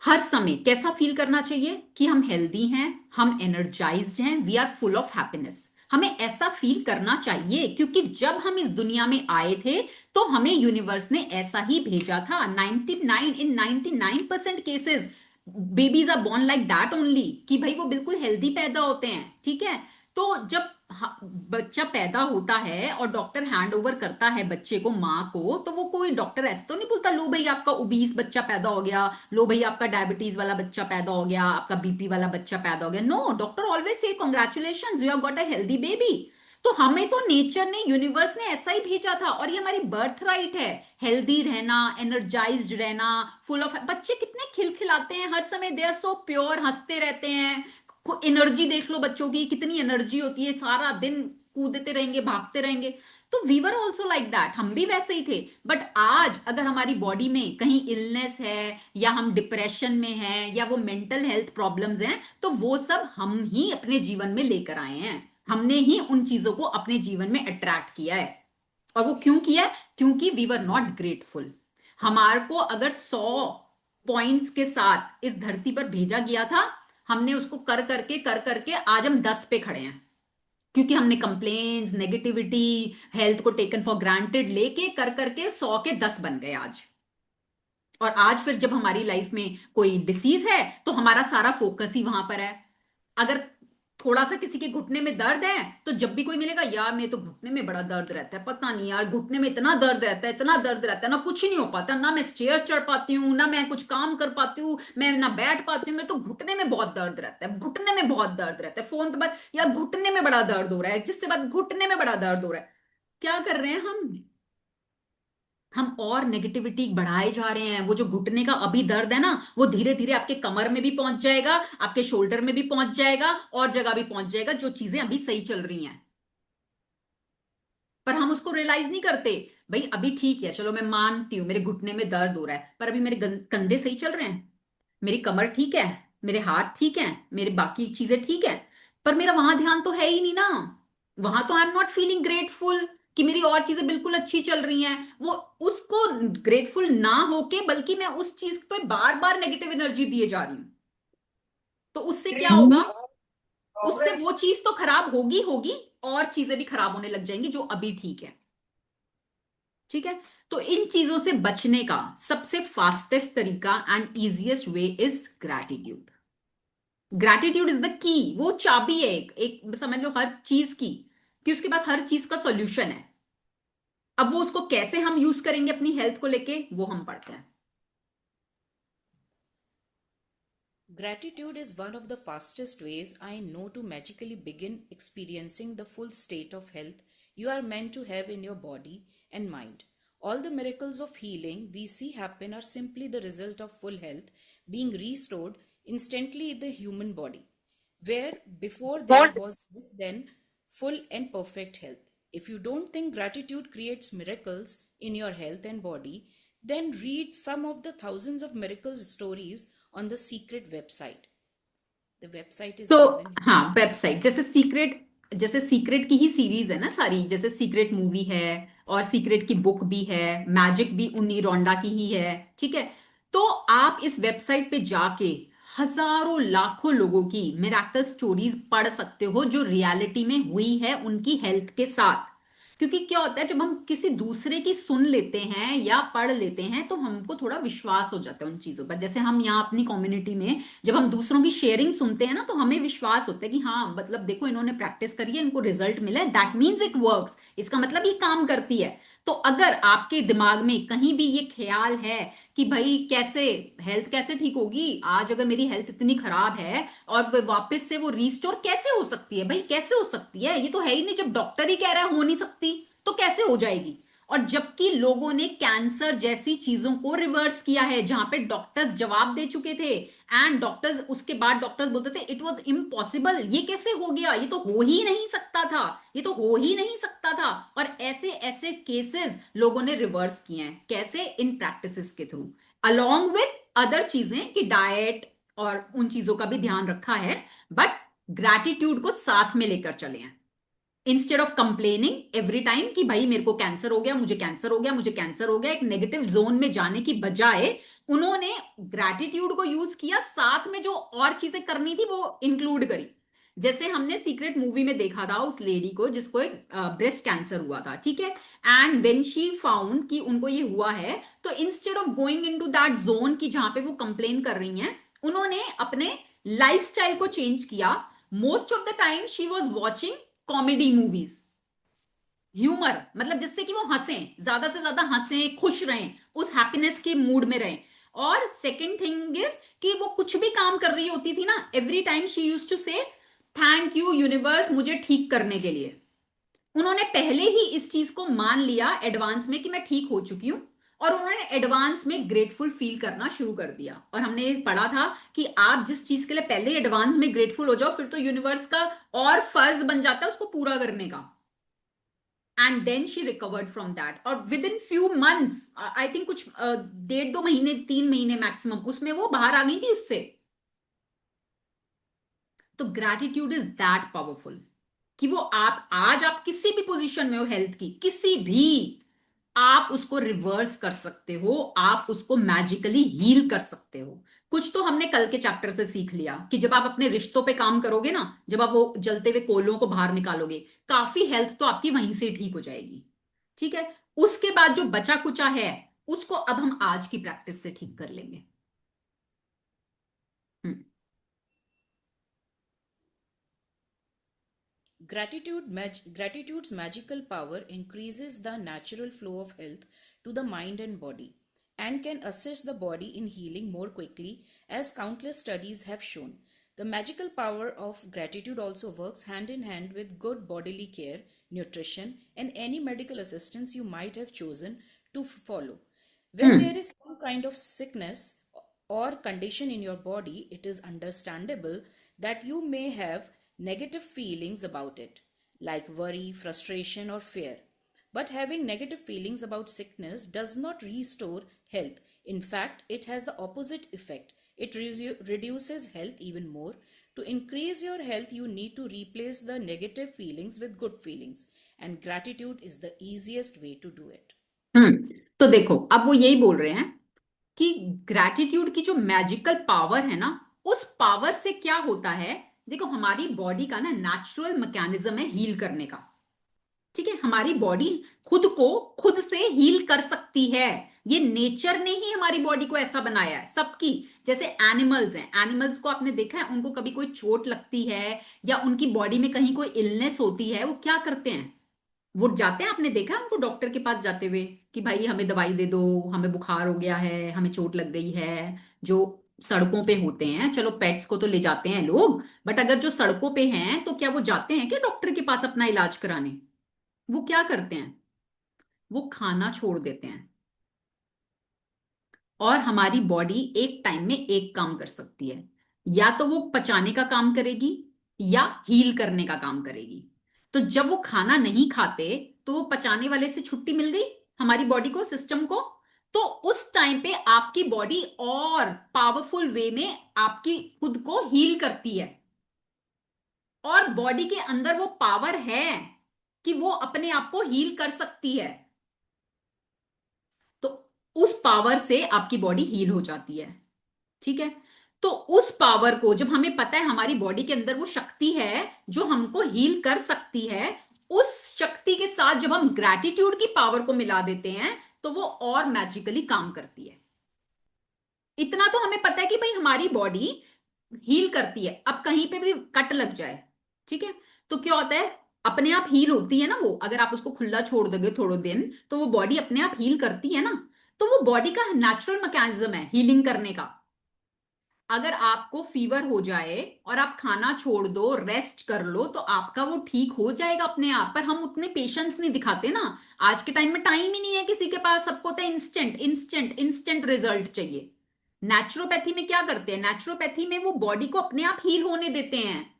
हर समय कैसा फील करना चाहिए कि हम हेल्दी हैं, हम एनर्जाइज्ड हैं, we are full of happiness. हमें ऐसा फील करना चाहिए क्योंकि जब हम इस दुनिया में आए थे तो हमें यूनिवर्स ने ऐसा ही भेजा था। 99% cases babies are born like that only, कि भाई वो बिल्कुल हेल्दी पैदा होते हैं, ठीक है। तो जब बच्चा पैदा होता है और डॉक्टर हैंड ओवर करता है बच्चे को माँ को, तो वो कोई डॉक्टर ऐसे तो नहीं बोलता लो भाई आपका ओबीस बच्चा पैदा हो गया, लो भाई आपका डायबिटीज वाला बच्चा पैदा हो गया, आपका बीपी वाला बच्चा पैदा हो गया। No, doctor always say congratulations, you have got a healthy baby. तो हमें तो नेचर ने, यूनिवर्स ने ऐसा ही भेजा था और ये हमारी बर्थ राइट है, हेल्दी रहना, एनर्जाइज्ड रहना, फुल ऑफ। बच्चे कितने खिलखिलाते हैं हर समय, दे आर सो प्योर, हंसते रहते हैं। एनर्जी देख लो बच्चों की, कितनी एनर्जी होती है, सारा दिन कूदते रहेंगे, भागते रहेंगे। तो we were also like that, हम भी वैसे ही थे। बट आज अगर हमारी बॉडी में कहीं इलनेस है, या हम डिप्रेशन में हैं, या वो मेंटल हेल्थ प्रॉब्लम्स हैं, तो वो सब हम ही अपने जीवन में लेकर आए हैं, हमने ही उन चीजों को अपने जीवन में अट्रैक्ट किया है। और वो क्यों किया है? क्योंकि वी वर नॉट ग्रेटफुल। हमारे को अगर 100 पॉइंट्स के साथ इस धरती पर भेजा गया था, हमने उसको कर करके आज हम 10 पे खड़े हैं, क्योंकि हमने कंप्लेन्स, नेगेटिविटी, हेल्थ को टेकन फॉर ग्रांटेड लेके कर करके 100 के 10 बन गए आज। और आज फिर जब हमारी लाइफ में कोई डिसीज है तो हमारा सारा फोकस ही वहां पर है। अगर थोड़ा सा किसी के घुटने में दर्द है तो जब भी कोई मिलेगा, यार मेरे तो घुटने में बड़ा दर्द रहता है, पता नहीं यार घुटने में इतना दर्द रहता है, इतना दर्द रहता है, ना कुछ नहीं हो पाता, ना मैं स्टेयर्स चढ़ पाती हूँ, ना मैं कुछ काम कर पाती हूँ, मैं ना बैठ पाती हूँ, मेरे तो घुटने में बहुत दर्द रहता है, घुटने में बहुत दर्द रहता है। फोन पे बात, यार घुटने में बड़ा दर्द हो रहा है, जिससे बात घुटने में बड़ा दर्द हो रहा है। क्या कर रहे हैं हम और नेगेटिविटी बढ़ाए जा रहे हैं। वो जो घुटने का अभी दर्द है ना, वो धीरे धीरे आपके कमर में भी पहुंच जाएगा, आपके शोल्डर में भी पहुंच जाएगा, और जगह भी पहुंच जाएगा, जो चीजें अभी सही चल रही हैं। पर हम उसको रियलाइज नहीं करते। भाई अभी ठीक है, चलो मैं मानती हूं मेरे घुटने में दर्द हो रहा है, पर अभी मेरे कंधे सही चल रहे हैं, मेरी कमर ठीक है, मेरे हाथ ठीक हैं, मेरे बाकी चीजें ठीक है, पर मेरा वहां ध्यान तो है ही नहीं ना। वहां तो आई एम नॉट फीलिंग ग्रेटफुल कि मेरी और चीजें बिल्कुल अच्छी चल रही हैं। वो उसको ग्रेटफुल ना होके बल्कि मैं उस चीज पे बार बार नेगेटिव एनर्जी दिए जा रही हूँ। तो उससे क्या होगा? उससे वो चीज तो खराब होगी होगी, और चीजें भी खराब होने लग जाएंगी जो अभी ठीक है। ठीक है, तो इन चीजों से बचने का सबसे फास्टेस्ट तरीका and easiest way is gratitude. Gratitude is the key, वो चाबी है एक समझ लो हर चीज की, कि उसके पास हर चीज का सॉल्यूशन है। अब वो उसको कैसे हम यूज करेंगे अपनी हेल्थ को लेके, वो हम पढ़ते हैं। Gratitude is one of the fastest ways I know to magically begin experiencing the full state of health you are meant to have in your body and mind. All the miracles of healing we see happen are simply the result of full health being restored instantly in the human body, where before there was then full and perfect health. If you don't think gratitude creates miracles in your health and body, then read some of the thousands of miracles stories on the secret website. The website is तो given. हाँ, वेबसाइट जैसे सीक्रेट की ही सीरीज है ना सारी, जैसे सीक्रेट मूवी है और सीक्रेट की बुक भी है, मैजिक भी उन्नी रोंडा की ही है। ठीक है, तो आप इस वेबसाइट पे जाके हजारों लाखों लोगों की मिराकल स्टोरीज पढ़ सकते हो जो रियलिटी में हुई है उनकी हेल्थ के साथ। क्योंकि क्या होता है, जब हम किसी दूसरे की सुन लेते हैं या पढ़ लेते हैं तो हमको थोड़ा विश्वास हो जाता है उन चीजों पर। जैसे हम यहाँ अपनी कम्युनिटी में जब हम दूसरों की शेयरिंग सुनते हैं ना, तो हमें विश्वास होता है कि हाँ मतलब देखो इन्होंने प्रैक्टिस करी है, इनको रिजल्ट मिला है, दैट मीन्स इट वर्क्स, इसका मतलब ये काम करती है। तो अगर आपके दिमाग में कहीं भी ये ख्याल है कि भाई कैसे हेल्थ कैसे ठीक होगी, आज अगर मेरी हेल्थ इतनी खराब है और वापस से वो रिस्टोर कैसे हो सकती है, भाई कैसे हो सकती है, ये तो है ही नहीं। जब डॉक्टर ही कह रहा है हो नहीं सकती तो कैसे हो जाएगी? और जबकि लोगों ने कैंसर जैसी चीजों को रिवर्स किया है, जहां पे डॉक्टर्स जवाब दे चुके थे, एंड डॉक्टर्स उसके बाद डॉक्टर्स बोलते थे इट वाज इम्पॉसिबल, ये कैसे हो गया, ये तो हो ही नहीं सकता था, ये तो हो ही नहीं सकता था। और ऐसे ऐसे केसेस लोगों ने रिवर्स किए हैं, कैसे? इन प्रैक्टिसेस के थ्रू, अलोंग विथ अदर चीजें कि डाइट और उन चीजों का भी ध्यान रखा है, बट ग्रैटिट्यूड को साथ में लेकर चले हैं। Instead of complaining every time कि भाई मेरे को कैंसर हो गया, मुझे कैंसर हो गया, मुझे कैंसर हो गया, एक नेगेटिव जोन में जाने की बजाय उन्होंने ग्रैटिट्यूड को यूज किया, साथ में जो और चीजें करनी थी वो इंक्लूड करी। जैसे हमने सीक्रेट मूवी में देखा था उस लेडी को जिसको एक ब्रेस्ट कैंसर हुआ था, ठीक है, एंड व्हेन शी फाउंड कि उनको ये हुआ है, तो instead of going into that zone की जहां पे वो कंप्लेन कर रही हैं, उन्होंने अपने लाइफस्टाइल को चेंज किया। Most of the time she was watching comedy movies, humour, मतलब जिससे कि वो हंसें, ज्यादा से ज्यादा हंसें, खुश रहें, उस हैप्पीनेस के मूड में रहें। और सेकेंड थिंग इज कि वो कुछ भी काम कर रही होती थी ना, every time she use to say thank you universe मुझे ठीक करने के लिए। उन्होंने पहले ही इस चीज को मान लिया एडवांस में कि मैं ठीक हो चुकी हूं, और उन्होंने एडवांस में ग्रेटफुल फील करना शुरू कर दिया। और हमने पढ़ा था कि आप जिस चीज के लिए पहले एडवांस में ग्रेटफुल हो जाओ, फिर तो यूनिवर्स का और फर्ज बन जाता है उसको पूरा करने का। And then she recovered from that, और within few months, I think कुछ 1.5-2 महीने 3 महीने मैक्सिमम, उसमें वो बाहर आ गई थी उससे। तो ग्रैटिट्यूड इज दैट पावरफुल कि वो आप किसी भी पोजीशन में हो हेल्थ की, किसी भी, आप उसको रिवर्स कर सकते हो, आप उसको मैजिकली हील कर सकते हो। कुछ तो हमने कल के चैप्टर से सीख लिया कि जब आप अपने रिश्तों पे काम करोगे ना, जब आप वो जलते हुए कोयलों को बाहर निकालोगे, काफी हेल्थ तो आपकी वहीं से ठीक हो जाएगी। ठीक है, उसके बाद जो बचा कुचा है उसको अब हम आज की प्रैक्टिस से ठीक कर लेंगे। Gratitude's magical power increases the natural flow of health to the mind and body and can assist the body in healing more quickly, as countless studies have shown. The magical power of gratitude also works hand in hand with good bodily care, nutrition, and any medical assistance you might have chosen to follow. When there is some kind of sickness or condition in your body, it is understandable that you may have negative feelings about it, like worry, frustration, or fear. But having negative feelings about sickness does not restore health. In fact, it has the opposite effect. It reduces health even more. To increase your health, you need to replace the negative feelings with good feelings, and gratitude is the easiest way to do it. तो देखो अब वो यही बोल रहे हैं कि ग्रैटिट्यूड की जो मैजिकल पावर है ना, उस पावर से क्या होता है, देखो हमारी बॉडी का ना नेचुरल मैकेनिज्म है हील करने का। ठीक है, हमारी बॉडी खुद को खुद से हील कर सकती है। ये नेचर ने ही हमारी बॉडी को ऐसा बनाया है सबकी। जैसे एनिमल्स हैं, एनिमल्स को आपने देखा है, उनको कभी कोई चोट लगती है या उनकी बॉडी में कहीं कोई इलनेस होती है, वो क्या करते हैं, वो जाते हैं, आपने देखा है उनको डॉक्टर के पास जाते हुए कि भाई हमें दवाई दे दो, हमें बुखार हो गया है, हमें चोट लग गई है। जो सड़कों पे होते हैं, चलो पेट्स को तो ले जाते हैं लोग, बट अगर जो सड़कों पे हैं तो क्या वो जाते हैं क्या डॉक्टर के पास अपना इलाज कराने? वो क्या करते हैं, वो खाना छोड़ देते हैं। और हमारी बॉडी एक टाइम में एक काम कर सकती है, या तो वो पचाने का काम करेगी या हील करने का काम करेगी। तो जब वो खाना नहीं खाते तो वो पचाने वाले से छुट्टी मिल गई हमारी बॉडी को, सिस्टम को। तो उस टाइम पे आपकी बॉडी और पावरफुल वे में आपकी खुद को हील करती है, और बॉडी के अंदर वो पावर है कि वो अपने आप को हील कर सकती है। तो उस पावर से आपकी बॉडी हील हो जाती है। ठीक है, तो उस पावर को, जब हमें पता है हमारी बॉडी के अंदर वो शक्ति है जो हमको हील कर सकती है, उस शक्ति के साथ जब हम ग्रैटिट्यूड की पावर को मिला देते हैं तो वो और मैजिकली काम करती है। इतना तो हमें पता है कि भाई हमारी बॉडी हील करती है। अब कहीं पे भी कट लग जाए, ठीक है, तो क्या होता है, अपने आप हील होती है ना वो। अगर आप उसको खुला छोड़ दोगे थोड़े दिन तो वो बॉडी अपने आप हील करती है ना। तो वो बॉडी का नेचुरल मैकेनिज्म है हीलिंग करने का। अगर आपको फीवर हो जाए और आप खाना छोड़ दो, रेस्ट कर लो, तो आपका वो ठीक हो जाएगा अपने आप। पर हम उतने पेशेंस नहीं दिखाते ना, आज के टाइम में टाइम ही नहीं है किसी के पास। सबको तो इंस्टेंट इंस्टेंट इंस्टेंट रिजल्ट चाहिए। नेचुरोपैथी में क्या करते हैं, नेचुरोपैथी में वो बॉडी को अपने आप हील होने देते हैं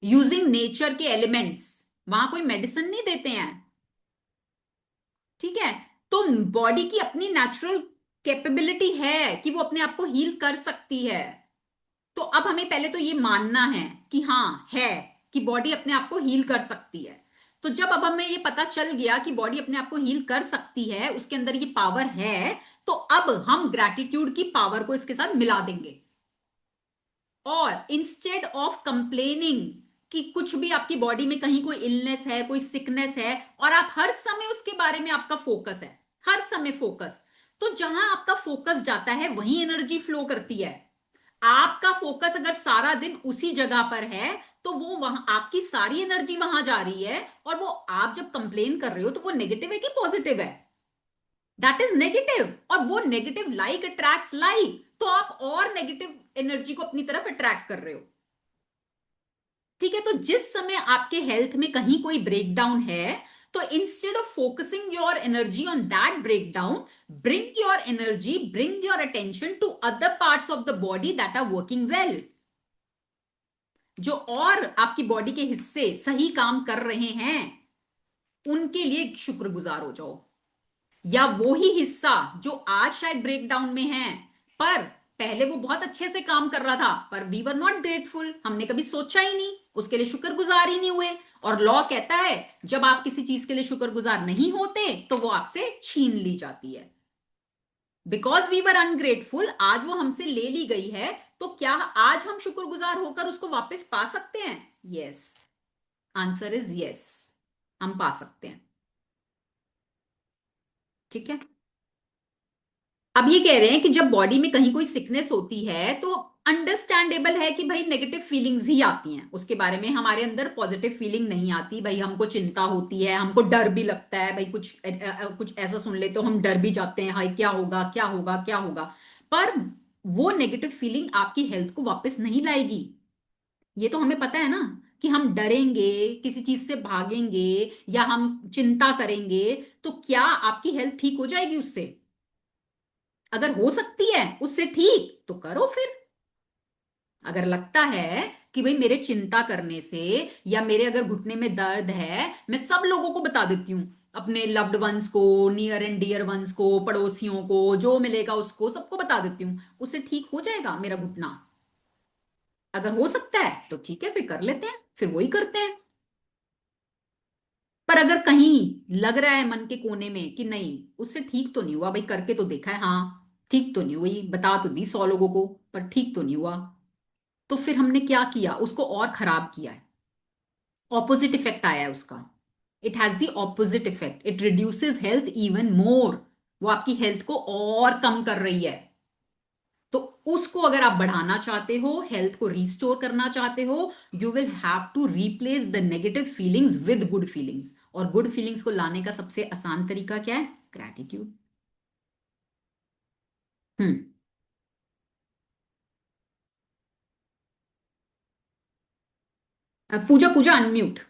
यूजिंग नेचर के एलिमेंट्स। वहां कोई मेडिसिन नहीं देते हैं। ठीक है, तो बॉडी की अपनी नेचुरल कैपेबिलिटी है कि वो अपने आप को हील कर सकती है। तो अब हमें पहले तो ये मानना है कि हाँ है, कि बॉडी अपने आप को हील कर सकती है। तो जब अब हमें ये पता चल गया कि बॉडी अपने आप को हील कर सकती है, उसके अंदर ये पावर है, तो अब हम ग्रैटिट्यूड की पावर को इसके साथ मिला देंगे। और इंस्टेड ऑफ कंप्लेनिंग कि कुछ भी आपकी बॉडी में कहीं कोई इलनेस है, कोई सिकनेस है, और आप हर समय उसके बारे में आपका फोकस है, हर समय फोकस, तो जहां आपका फोकस जाता है वहीं एनर्जी फ्लो करती है। आपका फोकस अगर सारा दिन उसी जगह पर है तो वो वहां आपकी सारी एनर्जी वहां जा रही है। और वो आप जब कंप्लेन कर रहे हो तो वो नेगेटिव है कि पॉजिटिव है? That is negative. और वो नेगेटिव लाइक अट्रैक्ट्स लाइक, तो आप और नेगेटिव एनर्जी को अपनी तरफ अट्रैक्ट कर रहे हो। ठीक है, तो जिस समय आपके हेल्थ में कहीं कोई ब्रेकडाउन है, तो instead of focusing your energy on that breakdown, bring your energy, bring your attention to other parts of the body that are working well. जो और आपकी बॉडी के हिस्से सही काम कर रहे हैं उनके लिए शुक्रगुजार हो जाओ। या वो ही हिस्सा जो आज शायद ब्रेकडाउन में है, पर पहले वो बहुत अच्छे से काम कर रहा था, पर वी वर नॉट ग्रेटफुल, हमने कभी सोचा ही नहीं, उसके लिए शुक्रगुजार ही नहीं हुए। और लॉ कहता है जब आप किसी चीज के लिए शुक्रगुजार नहीं होते तो वो आपसे छीन ली जाती है। बिकॉज वी वर अनग्रेटफुल, आज वो हमसे ले ली गई है, तो क्या आज हम शुक्रगुजार होकर उसको वापस पा सकते हैं? यस, आंसर इज यस, हम पा सकते हैं। ठीक है, अब ये कह रहे हैं कि जब बॉडी में कहीं कोई सिकनेस होती है तो अंडरस्टैंडेबल है कि भाई नेगेटिव फीलिंग्स ही आती हैं उसके बारे में, हमारे अंदर पॉजिटिव फीलिंग नहीं आती। भाई हमको चिंता होती है, हमको डर भी लगता है, भाई कुछ ऐसा सुन ले तो हम डर भी जाते हैं, हाय क्या होगा क्या होगा क्या होगा। पर वो नेगेटिव फीलिंग आपकी हेल्थ को वापस नहीं लाएगी। ये तो हमें पता है ना कि हम डरेंगे, किसी चीज से भागेंगे या हम चिंता करेंगे तो क्या आपकी हेल्थ ठीक हो जाएगी उससे? अगर हो सकती है उससे ठीक तो करो फिर। अगर लगता है कि भाई मेरे चिंता करने से या मेरे अगर घुटने में दर्द है, मैं सब लोगों को बता देती हूं अपने लव्ड वंस को, नियर एंड डियर वंस को, पड़ोसियों को, जो मिलेगा उसको, सबको बता देती हूँ, उससे ठीक हो जाएगा मेरा घुटना। अगर हो सकता है तो ठीक है, फिर कर लेते हैं, फिर वही करते हैं। पर अगर कहीं लग रहा है मन के कोने में कि नहीं, उससे ठीक तो नहीं हुआ भाई, करके तो देखा है, हाँ ठीक तो नहीं हुई, बता तो दी 100 लोगों को, पर ठीक तो नहीं हुआ, तो फिर हमने क्या किया, उसको और खराब किया है, ऑपोजिट इफेक्ट आया है उसका। It has the opposite effect, it reduces health even more, वो आपकी हेल्थ को और कम कर रही है। तो उसको अगर आप बढ़ाना चाहते हो, हेल्थ को रिस्टोर करना चाहते हो, you will have to replace the negative feelings with good feelings. और गुड फीलिंग्स को लाने का सबसे आसान तरीका क्या है? Gratitude. Hmm. Pooja, Pooja unmute.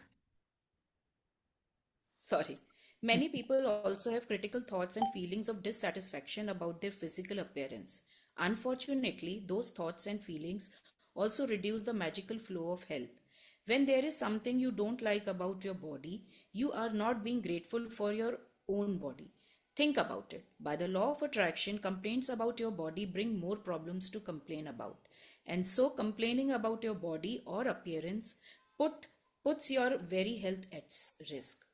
Sorry. Many people also have critical thoughts and feelings of dissatisfaction about their physical appearance. Unfortunately, those thoughts and feelings also reduce the magical flow of health. When there is something you don't like about your body, you are not being grateful for your own body. Think about it. By the law of attraction, complaints about your body bring more problems to complain about. And so, complaining about your body or appearance puts your very health at risk.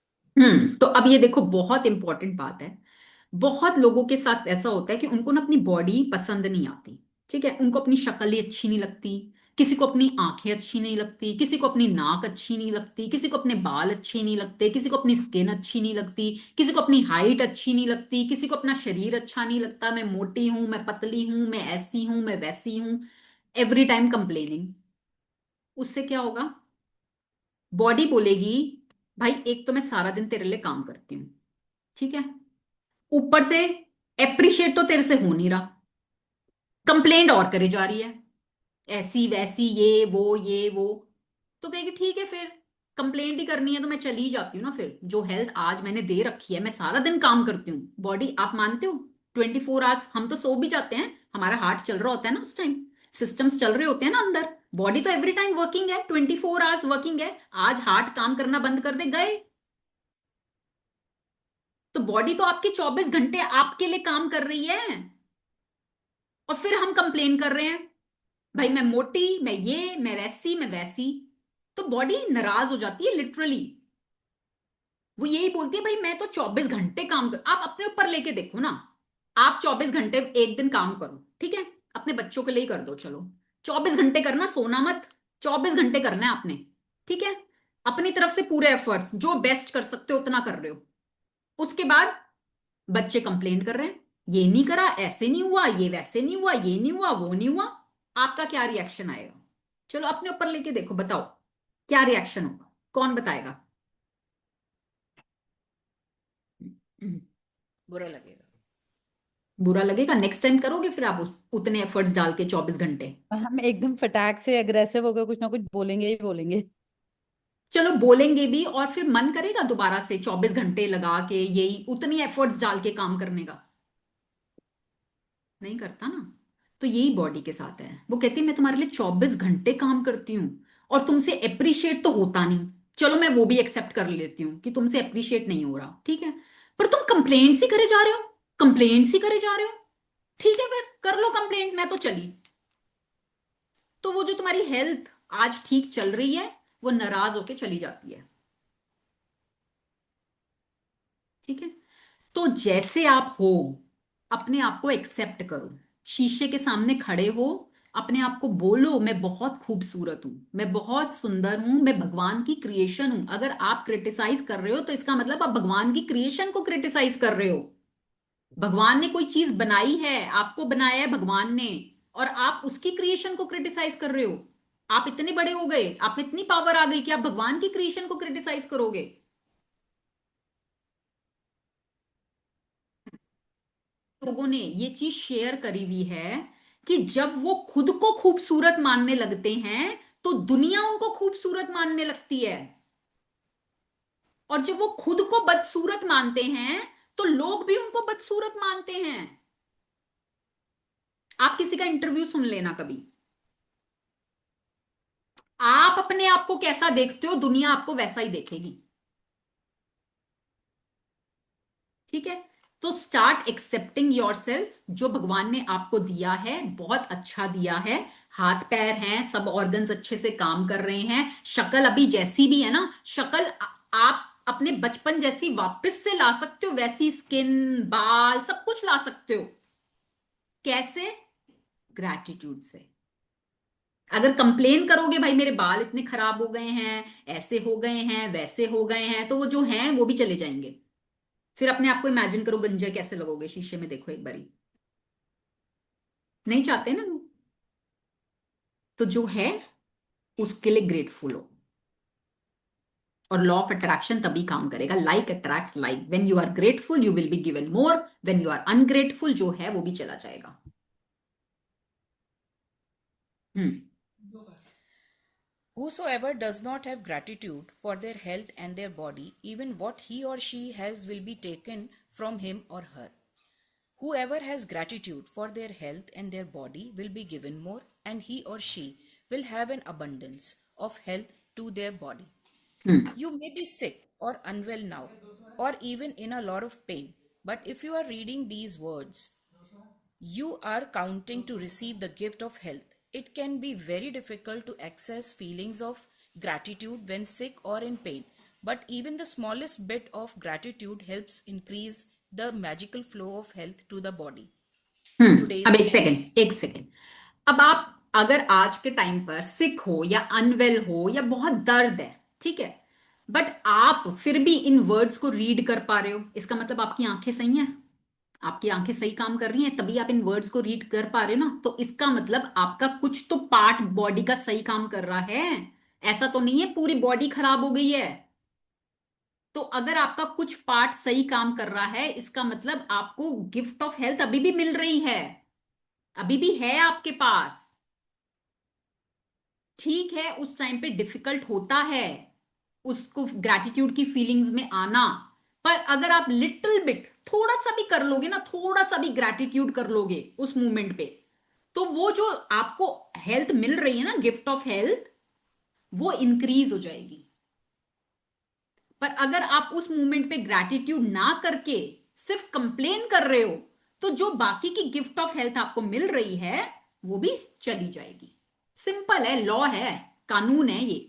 तो अब ये देखो, बहुत इंपॉर्टेंट बात है। बहुत लोगों के साथ ऐसा होता है कि उनको ना अपनी बॉडी पसंद नहीं आती, ठीक है, उनको अपनी शक्ल ही अच्छी नहीं लगती, किसी को अपनी आंखें अच्छी नहीं लगती, किसी को अपनी नाक अच्छी नहीं लगती, किसी को अपने बाल अच्छे नहीं लगते, किसी को अपनी स्किन अच्छी नहीं लगती, किसी को अपनी हाइट अच्छी नहीं लगती, किसी को अपना शरीर अच्छा नहीं लगता, मैं मोटी हूं, मैं पतली हूं, मैं ऐसी हूं, मैं वैसी हूं, एवरी टाइम कंप्लेनिंग। उससे क्या होगा? बॉडी बोलेगी, भाई एक तो मैं सारा दिन तेरे लिए काम करती हूँ, ठीक है, ऊपर से एप्रिशिएट तो तेरे से हो नहीं रहा, कंप्लेंट और करे जा रही है, ऐसी वैसी, ये वो। तो कहेगी ठीक है, फिर कंप्लेंट ही करनी है तो मैं चली ही जाती हूँ ना, फिर जो हेल्थ आज मैंने दे रखी है, मैं सारा दिन काम करती हूँ, बॉडी आप मानते हो 24 आवर्स हम तो सो भी जाते हैं, हमारा हार्ट चल रहा होता है ना उस टाइम, सिस्टम्स चल रहे होते हैं ना अंदर, बॉडी तो एवरी टाइम वर्किंग है, 24 आवर्स वर्किंग है। आज हार्ट काम करना बंद कर दे, गए। तो बॉडी तो आपकी 24 घंटे आपके लिए काम कर रही है, और फिर हम कंप्लेन कर रहे हैं, भाई मैं मोटी, मैं ये, मैं वैसी, मैं वैसी। तो बॉडी नाराज हो जाती है लिटरली, वो यही बोलती है भाई मैं तो 24 घंटे काम कर। आप अपने ऊपर लेके देखो ना, आप 24 घंटे एक दिन काम करो, ठीक है, अपने बच्चों के लिए ही कर दो, चलो 24 घंटे करना, सोना मत, 24 घंटे करना है आपने, ठीक है, अपनी तरफ से पूरे एफर्ट्स जो बेस्ट कर सकते हो उतना कर रहे हो। उसके बाद बच्चे कंप्लेंट कर रहे हैं, ये नहीं करा, ऐसे नहीं हुआ, ये वैसे नहीं हुआ, ये नहीं हुआ, वो नहीं हुआ। आपका क्या रिएक्शन आएगा? चलो अपने ऊपर लेके देखो, बताओ क्या रिएक्शन होगा, कौन बताएगा? बुरा लगेगा। बुरा लगेगा। नेक्स्ट टाइम करोगे फिर आप उतने एफर्ट्स डाल के 24 घंटे? हम एकदम फटाक से अग्रेसिव होकर कुछ ना कुछ बोलेंगे ही बोलेंगे। चलो बोलेंगे भी, और फिर मन करेगा दोबारा से 24 घंटे लगा के यही उतनी एफर्ट्स डाल के काम करने का? नहीं करता ना। तो यही बॉडी के साथ है, वो कहती है मैं तुम्हारे लिए 24 घंटे काम करती हूँ और तुमसे अप्रिशिएट तो होता नहीं। चलो मैं वो भी एक्सेप्ट कर लेती हूँ कि तुमसे अप्रिशिएट नहीं हो रहा, ठीक है, पर तुम कंप्लेंट्स ही करे जा रहे हो, कंप्लेंट्स ही करे जा रहे हो, ठीक है फिर कर लो कंप्लेंट, मैं तो चली। तो वो जो तुम्हारी हेल्थ आज ठीक चल रही है, वो नाराज होके चली जाती है, ठीक है। तो जैसे आप हो, अपने आप को एक्सेप्ट करो, शीशे के सामने खड़े हो, अपने आप को बोलो मैं बहुत खूबसूरत हूं, मैं बहुत सुंदर हूं, मैं भगवान की क्रिएशन हूं। अगर आप क्रिटिसाइज कर रहे हो तो इसका मतलब आप भगवान की क्रिएशन को क्रिटिसाइज कर रहे हो। भगवान ने कोई चीज बनाई है, आपको बनाया है भगवान ने, और आप उसकी क्रिएशन को क्रिटिसाइज कर रहे हो। आप इतने बड़े हो गए, आप इतनी पावर आ गई कि आप भगवान की क्रिएशन को क्रिटिसाइज करोगे? लोगों ने ये चीज शेयर करी हुई है कि जब वो खुद को खूबसूरत मानने लगते हैं तो दुनिया उनको खूबसूरत मानने लगती है, और जब वो खुद को बदसूरत मानते हैं तो लोग भी उनको बदसूरत मानते हैं। आप किसी का इंटरव्यू सुन लेना कभी, आप अपने आप को कैसा देखते हो दुनिया आपको वैसा ही देखेगी। ठीक है, तो स्टार्ट एक्सेप्टिंग योरसेल्फ, जो भगवान ने आपको दिया है बहुत अच्छा दिया है, हाथ पैर हैं, सब ऑर्गन्स अच्छे से काम कर रहे हैं, शक्ल अभी जैसी भी है ना, शक्ल आप अपने बचपन जैसी वापस से ला सकते हो, वैसी स्किन, बाल, सब कुछ ला सकते हो। कैसे? ग्रैटिट्यूड से। अगर कंप्लेन करोगे भाई मेरे बाल इतने खराब हो गए हैं, ऐसे हो गए हैं, वैसे हो गए हैं, तो वो जो हैं वो भी चले जाएंगे। फिर अपने आप को इमेजिन करो गंजे कैसे लगोगे, शीशे में देखो एक बारी, नहीं चाहते ना लोग। तो जो है उसके लिए ग्रेटफुल हो, और लॉ ऑफ अट्रैक्शन तभी काम करेगा। Like attracts like. When you are grateful you will be given more, when you are ungrateful जो है वो भी चला जाएगा। हम्म। Whosoever does not have gratitude for their health and their body, even what he or she has will be taken from him or her. Whoever has gratitude for their health and their body will be given more, and he or she will have an abundance of health to their body. You may be sick or unwell now, or even in a lot of pain, but if you are reading these words, you are counting to receive the gift of health. It can be very difficult to access feelings of gratitude when sick or in pain, but even the smallest bit of gratitude helps increase the magical flow of health to the body. Today's अब एक सेकेंड, अब आप अगर आज के टाइम पर सिक हो या अनवेल हो या बहुत दर्द है, ठीक है, बट आप फिर भी इन वर्ड्स को रीड कर पा रहे हो, इसका मतलब आपकी आंखें सही हैं, आपकी आंखें सही काम कर रही हैं, तभी आप इन वर्ड्स को रीड कर पा रहे हो ना। तो इसका मतलब आपका कुछ तो पार्ट बॉडी का सही काम कर रहा है, ऐसा तो नहीं है पूरी बॉडी खराब हो गई है। तो अगर आपका कुछ पार्ट सही काम कर रहा है, इसका मतलब आपको गिफ्ट ऑफ हेल्थ अभी भी मिल रही है, अभी भी है आपके पास। ठीक है, उस टाइम पे डिफिकल्ट होता है उसको ग्रैटिट्यूड की फीलिंग्स में आना, पर अगर आप लिटिल बिट थोड़ा सा भी कर लोगे ना, थोड़ा सा भी ग्रैटिट्यूड कर लोगे उस मोमेंट पे, तो वो जो आपको हेल्थ मिल रही है ना, गिफ्ट ऑफ हेल्थ, वो इंक्रीज हो जाएगी। पर अगर आप उस मोमेंट पे ग्रैटिट्यूड ना करके सिर्फ कंप्लेन कर रहे हो, तो जो बाकी की गिफ्ट ऑफ हेल्थ आपको मिल रही है वो भी चली जाएगी। सिंपल है, लॉ है, कानून है ये।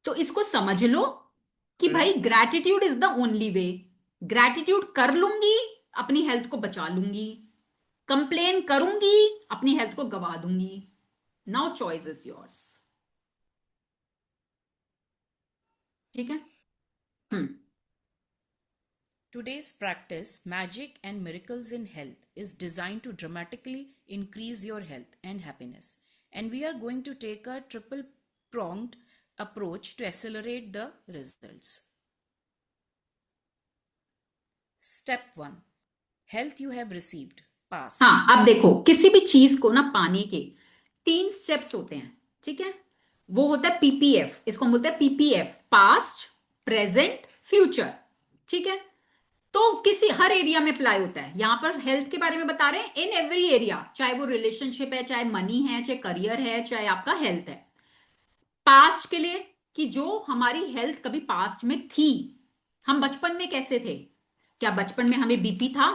तो इसको समझ लो कि भाई gratitude is the only way. Gratitude कर लूंगी अपनी हेल्थ को बचा लूंगी, कंप्लेन करूंगी अपनी हेल्थ को गवा दूंगी। Now choice is yours. ठीक है। Today's practice, Magic and Miracles in Health, is designed to dramatically increase your health and happiness. And we are going to take a triple pronged approach to accelerate the results. Step 1, Health you have received, past. हाँ, अब देखो किसी भी चीज को ना पाने के 3 स्टेप्स होते हैं, ठीक है। वो होता है पीपीएफ, इसको हम बोलते हैं पीपीएफ, पास्ट, प्रेजेंट, फ्यूचर। ठीक है, तो किसी हर एरिया में अप्लाई होता है। यहां पर हेल्थ के बारे में बता रहे हैं, इन एवरी एरिया, चाहे वो रिलेशनशिप है, चाहे मनी है, चाहे करियर है, चाहे आपका हेल्थ है। पास्ट के लिए कि जो हमारी हेल्थ कभी पास्ट में थी, हम बचपन में कैसे थे, क्या बचपन में हमें बीपी था,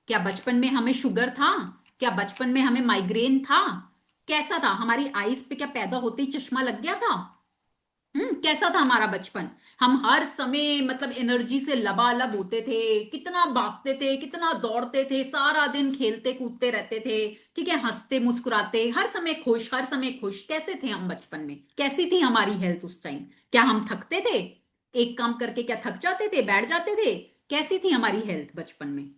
क्या बचपन में हमें शुगर था, क्या बचपन में हमें माइग्रेन था, कैसा था, हमारी आईज पे क्या पैदा होते ही चश्मा लग गया था, कैसा था हमारा बचपन, हम हर समय मतलब एनर्जी से लबालब होते थे, कितना भागते थे, कितना दौड़ते थे, सारा दिन खेलते कूदते रहते थे, ठीक है, हंसते मुस्कुराते, हर समय खुश, हर समय खुश। कैसे थे हम बचपन में, कैसी थी हमारी हेल्थ उस टाइम, क्या हम थकते थे, एक काम करके क्या थक जाते थे, बैठ जाते थे, कैसी थी हमारी हेल्थ बचपन में।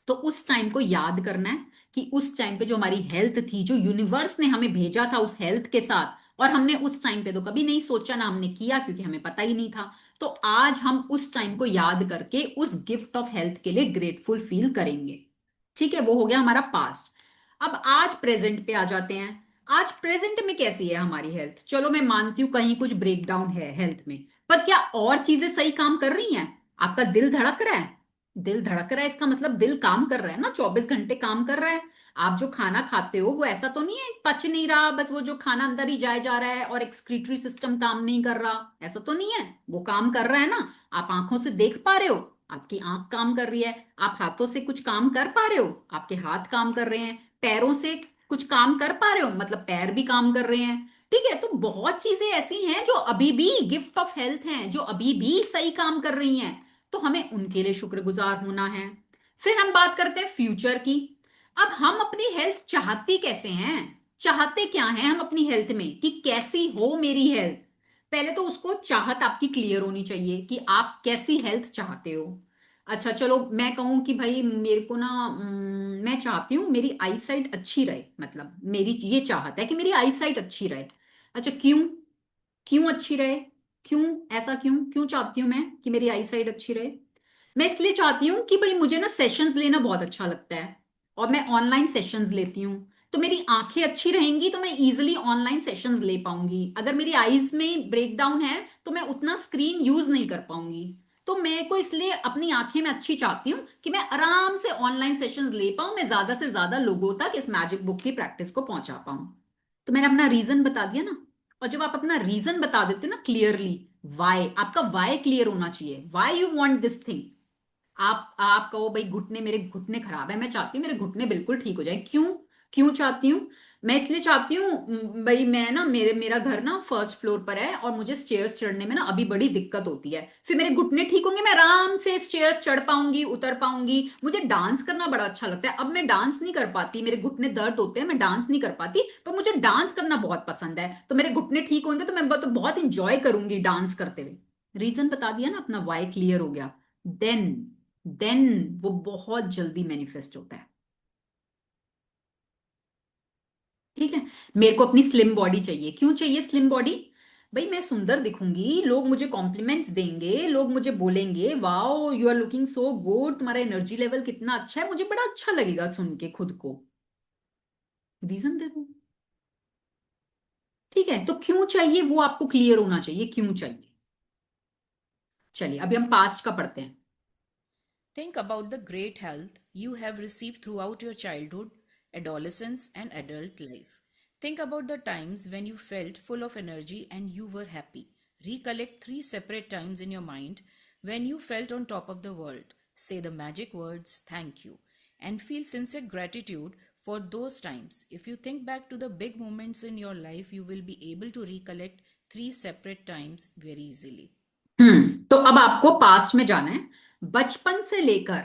तो उस टाइम को याद करना है कि उस टाइम पे जो हमारी हेल्थ थी, जो यूनिवर्स ने हमें भेजा था उस हेल्थ के साथ, और हमने उस टाइम पे तो कभी नहीं सोचा, ना हमने किया, क्योंकि हमें पता ही नहीं था। तो आज हम उस टाइम को याद करके उस गिफ्ट ऑफ हेल्थ के लिए ग्रेटफुल फील करेंगे। ठीक है, वो हो गया हमारा पास्ट। अब आज प्रेजेंट पे आ जाते हैं। आज प्रेजेंट में कैसी है हमारी हेल्थ। चलो मैं मानती हूं कहीं कुछ ब्रेकडाउन है हेल्थ में, पर क्या और चीजें सही काम कर रही हैं, आपका दिल धड़क रहा है, दिल धड़क रहा है इसका मतलब दिल काम कर रहा है ना, 24 घंटे काम कर रहा है। आप जो खाना खाते हो वो ऐसा तो नहीं है पच नहीं रहा, बस वो जो खाना अंदर ही जाए जा रहा है और एक्सक्रीटरी सिस्टम काम नहीं कर रहा, ऐसा तो नहीं है। वो काम कर रहा है ना। आप आंखों से देख पा रहे हो, आपकी आंख काम कर रही है। आप हाथों से कुछ काम कर पा रहे हो, आपके हाथ काम कर रहे हैं। पैरों से कुछ काम कर पा रहे हो, मतलब पैर भी काम कर रहे हैं। ठीक है, तो बहुत चीजें ऐसी हैं जो अभी भी गिफ्ट ऑफ हेल्थ हैं, जो अभी भी सही काम कर रही हैं, तो हमें उनके लिए शुक्रगुजार होना है। फिर हम बात करते हैं फ्यूचर की। अब हम अपनी हेल्थ चाहते कैसे हैं, चाहते क्या हैं हम अपनी हेल्थ में कि कैसी हो मेरी हेल्थ। पहले तो उसको चाहत आपकी क्लियर होनी चाहिए कि आप कैसी हेल्थ चाहते हो। अच्छा चलो मैं कहूं कि भाई मेरे को ना मैं चाहती हूँ मेरी आई साइट अच्छी रहे, मतलब मेरी ये चाहत है कि मेरी आई साइट अच्छी रहे। अच्छा क्यों, क्यों अच्छी रहे, क्यों, ऐसा क्यों क्यों चाहती हूं मैं कि मेरी आई साइट अच्छी रहे। मैं इसलिए चाहती हूँ कि भाई मुझे ना सेशंस लेना बहुत अच्छा लगता है, और मैं ऑनलाइन सेशंस लेती हूँ। तो मेरी आंखें अच्छी रहेंगी तो मैं इजीली ऑनलाइन सेशंस ले पाऊंगी। अगर मेरी आईज में ब्रेकडाउन है तो मैं उतना स्क्रीन यूज नहीं कर पाऊंगी। तो मैं को इसलिए अपनी आंखें मैं अच्छी चाहती हूँ कि मैं आराम से ऑनलाइन सेशंस ले पाऊं, मैं ज्यादा से ज्यादा लोगों तक इस मैजिक बुक की प्रैक्टिस को पहुंचा पाऊं। तो मैंने अपना रीजन बता दिया ना। और जब आप अपना रीजन बता देते हो ना क्लियरली, वाई, आपका वाई क्लियर होना चाहिए, why you want this thing. आप कहो भाई घुटने, मेरे घुटने खराब है, मैं चाहती हूँ मेरे घुटने बिल्कुल ठीक हो जाए। क्यों, क्यों चाहती हूँ, मैं इसलिए चाहती हूँ भाई मैं ना मेरा घर ना फर्स्ट फ्लोर पर है और मुझे स्टेयर्स चढ़ने में ना अभी बड़ी दिक्कत होती है। फिर मेरे घुटने ठीक होंगे, मैं आराम से स्टेयर्स चढ़ पाऊंगी, उतर पाऊंगी। मुझे डांस करना बड़ा अच्छा लगता है। अब मैं डांस नहीं कर पाती, मेरे घुटने दर्द होते हैं, मैं डांस नहीं कर पाती, पर मुझे डांस करना बहुत पसंद है। तो मेरे घुटने ठीक होंगे तो मैं तो बहुत इंजॉय करूंगी डांस करते हुए। रीजन बता दिया ना अपना, वाई क्लियर हो गया। देन देन वो बहुत जल्दी मैनिफेस्ट होता है। ठीक है, मेरे को अपनी स्लिम बॉडी चाहिए। क्यों चाहिए स्लिम बॉडी, भाई मैं सुंदर दिखूंगी, लोग मुझे कॉम्प्लीमेंट्स देंगे, लोग मुझे बोलेंगे wow you are looking so good, तुम्हारा एनर्जी लेवल कितना अच्छा है, मुझे बड़ा अच्छा लगेगा सुन के खुद को। रीजन दे दो। ठीक है, तो क्यों चाहिए वो आपको क्लियर होना चाहिए, क्यों चाहिए। चलिए अभी हम पास्ट का पढ़ते हैं। Think about the great health you have received throughout your childhood, adolescence, and adult life. Think about the times when you felt full of energy and you were happy. Recollect 3 separate times in your mind when you felt on top of the world. Say the magic words, thank you, and feel sincere gratitude for those times. If you think back to the big moments in your life, you will be able to recollect 3 separate times very easily. तो अब आपको पास्ट में जाना है। बचपन से लेकर,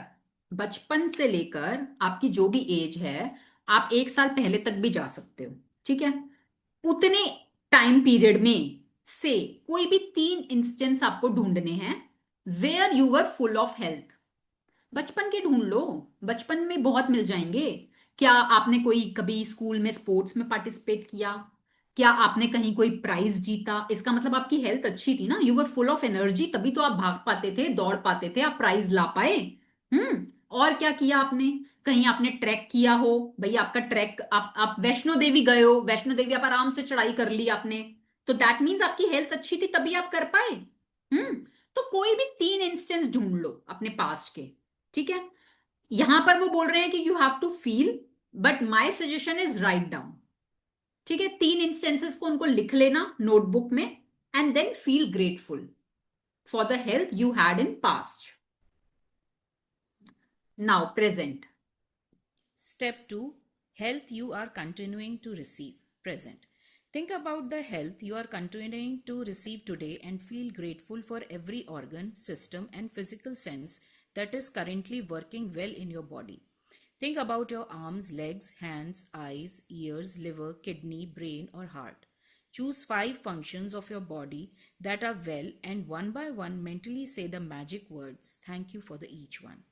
बचपन से लेकर आपकी जो भी एज है, आप 1 साल पहले तक भी जा सकते हो। ठीक है, उतने टाइम पीरियड में से कोई भी 3 इंस्टेंस आपको ढूंढने हैं where you were full of health. बचपन के ढूंढ लो, बचपन में बहुत मिल जाएंगे। क्या आपने कोई कभी स्कूल में स्पोर्ट्स में पार्टिसिपेट किया, क्या आपने कहीं कोई प्राइज जीता, इसका मतलब आपकी हेल्थ अच्छी थी ना, you were full of energy, तभी तो आप भाग पाते थे, दौड़ पाते थे, आप प्राइज ला पाए। और क्या किया आपने, कहीं आपने ट्रैक किया हो, भाई आपका ट्रैक, आप वैष्णो देवी गए हो, वैष्णो देवी आप आराम से चढ़ाई कर ली आपने, तो दैट मीन्स आपकी हेल्थ अच्छी थी तभी आप कर पाए। हम्म तो कोई भी 3 इंस्टेंस ढूंढ लो अपने पास्ट के। ठीक है, यहां पर वो बोल रहे हैं कि you have to feel, but my suggestion is write down. ठीक है, 3 इंस्टेंसेस को उनको लिख लेना नोटबुक में, and then feel grateful for the health you had in past. Now present. Step 2, health you are continuing to receive. Present. Think about the health you are continuing to receive today and feel grateful for every organ, system, and physical sense that is currently working well in your body. Think about your arms, legs, hands, eyes, ears, liver, kidney, brain, or heart. Choose 5 functions of your body that are well and one by one mentally say the magic words. Thank you for the each one.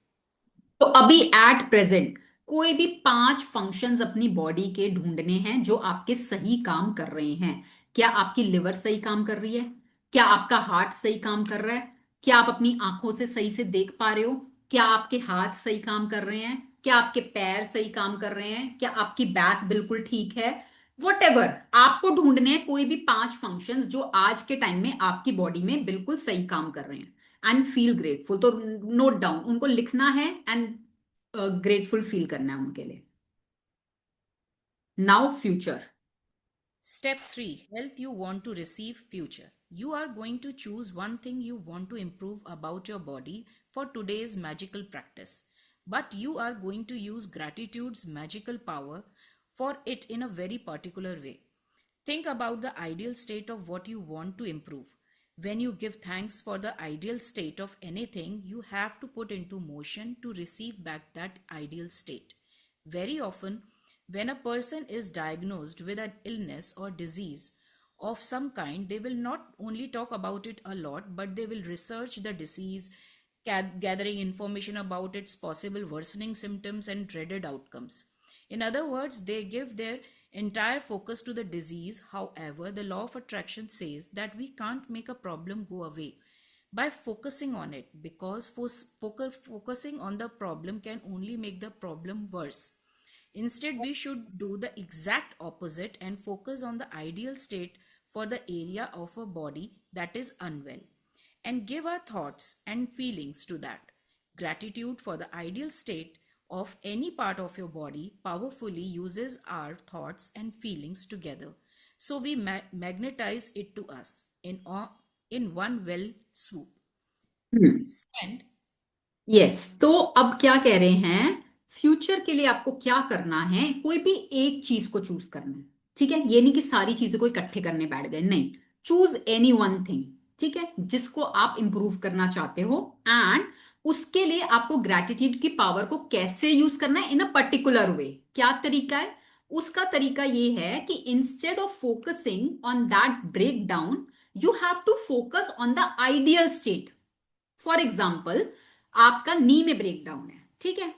तो अभी एट प्रेजेंट कोई भी 5 फंक्शंस अपनी बॉडी के ढूंढने हैं जो आपके सही काम कर रहे हैं। क्या आपकी लिवर सही काम कर रही है, क्या आपका हार्ट सही काम कर रहा है, क्या आप अपनी आंखों से सही से देख पा रहे हो, क्या आपके हाथ सही काम कर रहे हैं, क्या आपके पैर सही काम कर रहे हैं, क्या आपकी बैक बिल्कुल ठीक है। वट आपको ढूंढने हैं कोई भी 5 फंक्शंस जो आज के टाइम में आपकी बॉडी में बिल्कुल सही काम कर रहे हैं। And feel grateful. तो नोट डाउन, उनको लिखना है एंड ग्रेटफुल फील करना है उनके लिए। Now future. Step 3, help you want to receive future. You are going to choose one thing you want to improve about your body for today's magical practice. But you are going to use gratitude's magical power for it in a very particular way. Think about the ideal state of what you want to improve. When you give thanks for the ideal state of anything, you have to put into motion to receive back that ideal state. Very often, when a person is diagnosed with an illness or disease of some kind, they will not only talk about it a lot, but they will research the disease, gathering information about its possible worsening symptoms and dreaded outcomes. In other words, they give their entire focus to the disease. However, the law of attraction says that we can't make a problem go away by focusing on it, because focusing on the problem can only make the problem worse. Instead, we should do the exact opposite and focus on the ideal state for the area of our body that is unwell, and give our thoughts and feelings to that. Gratitude for the ideal state of any part of your body powerfully uses our thoughts and feelings together. So we magnetize it to us in one well swoop. Spend yes तो अब क्या कह रहे हैं, फ्यूचर के लिए आपको क्या करना है, कोई भी एक चीज को चूज करना है। ठीक है, ये नहीं कि सारी चीजों को इकट्ठे करने बैठ गए, नहीं, चूज एनी वन थिंग। ठीक है, जिसको आप इंप्रूव करना चाहते हो, एंड उसके लिए आपको ग्रेटिट्यूड की पावर को कैसे यूज करना है इन अ पर्टिकुलर वे। क्या तरीका है उसका? तरीका ये है कि instead of focusing on that break down, you have to focus on the ideal state. For example, आपका नी में ब्रेक डाउन है, ठीक है,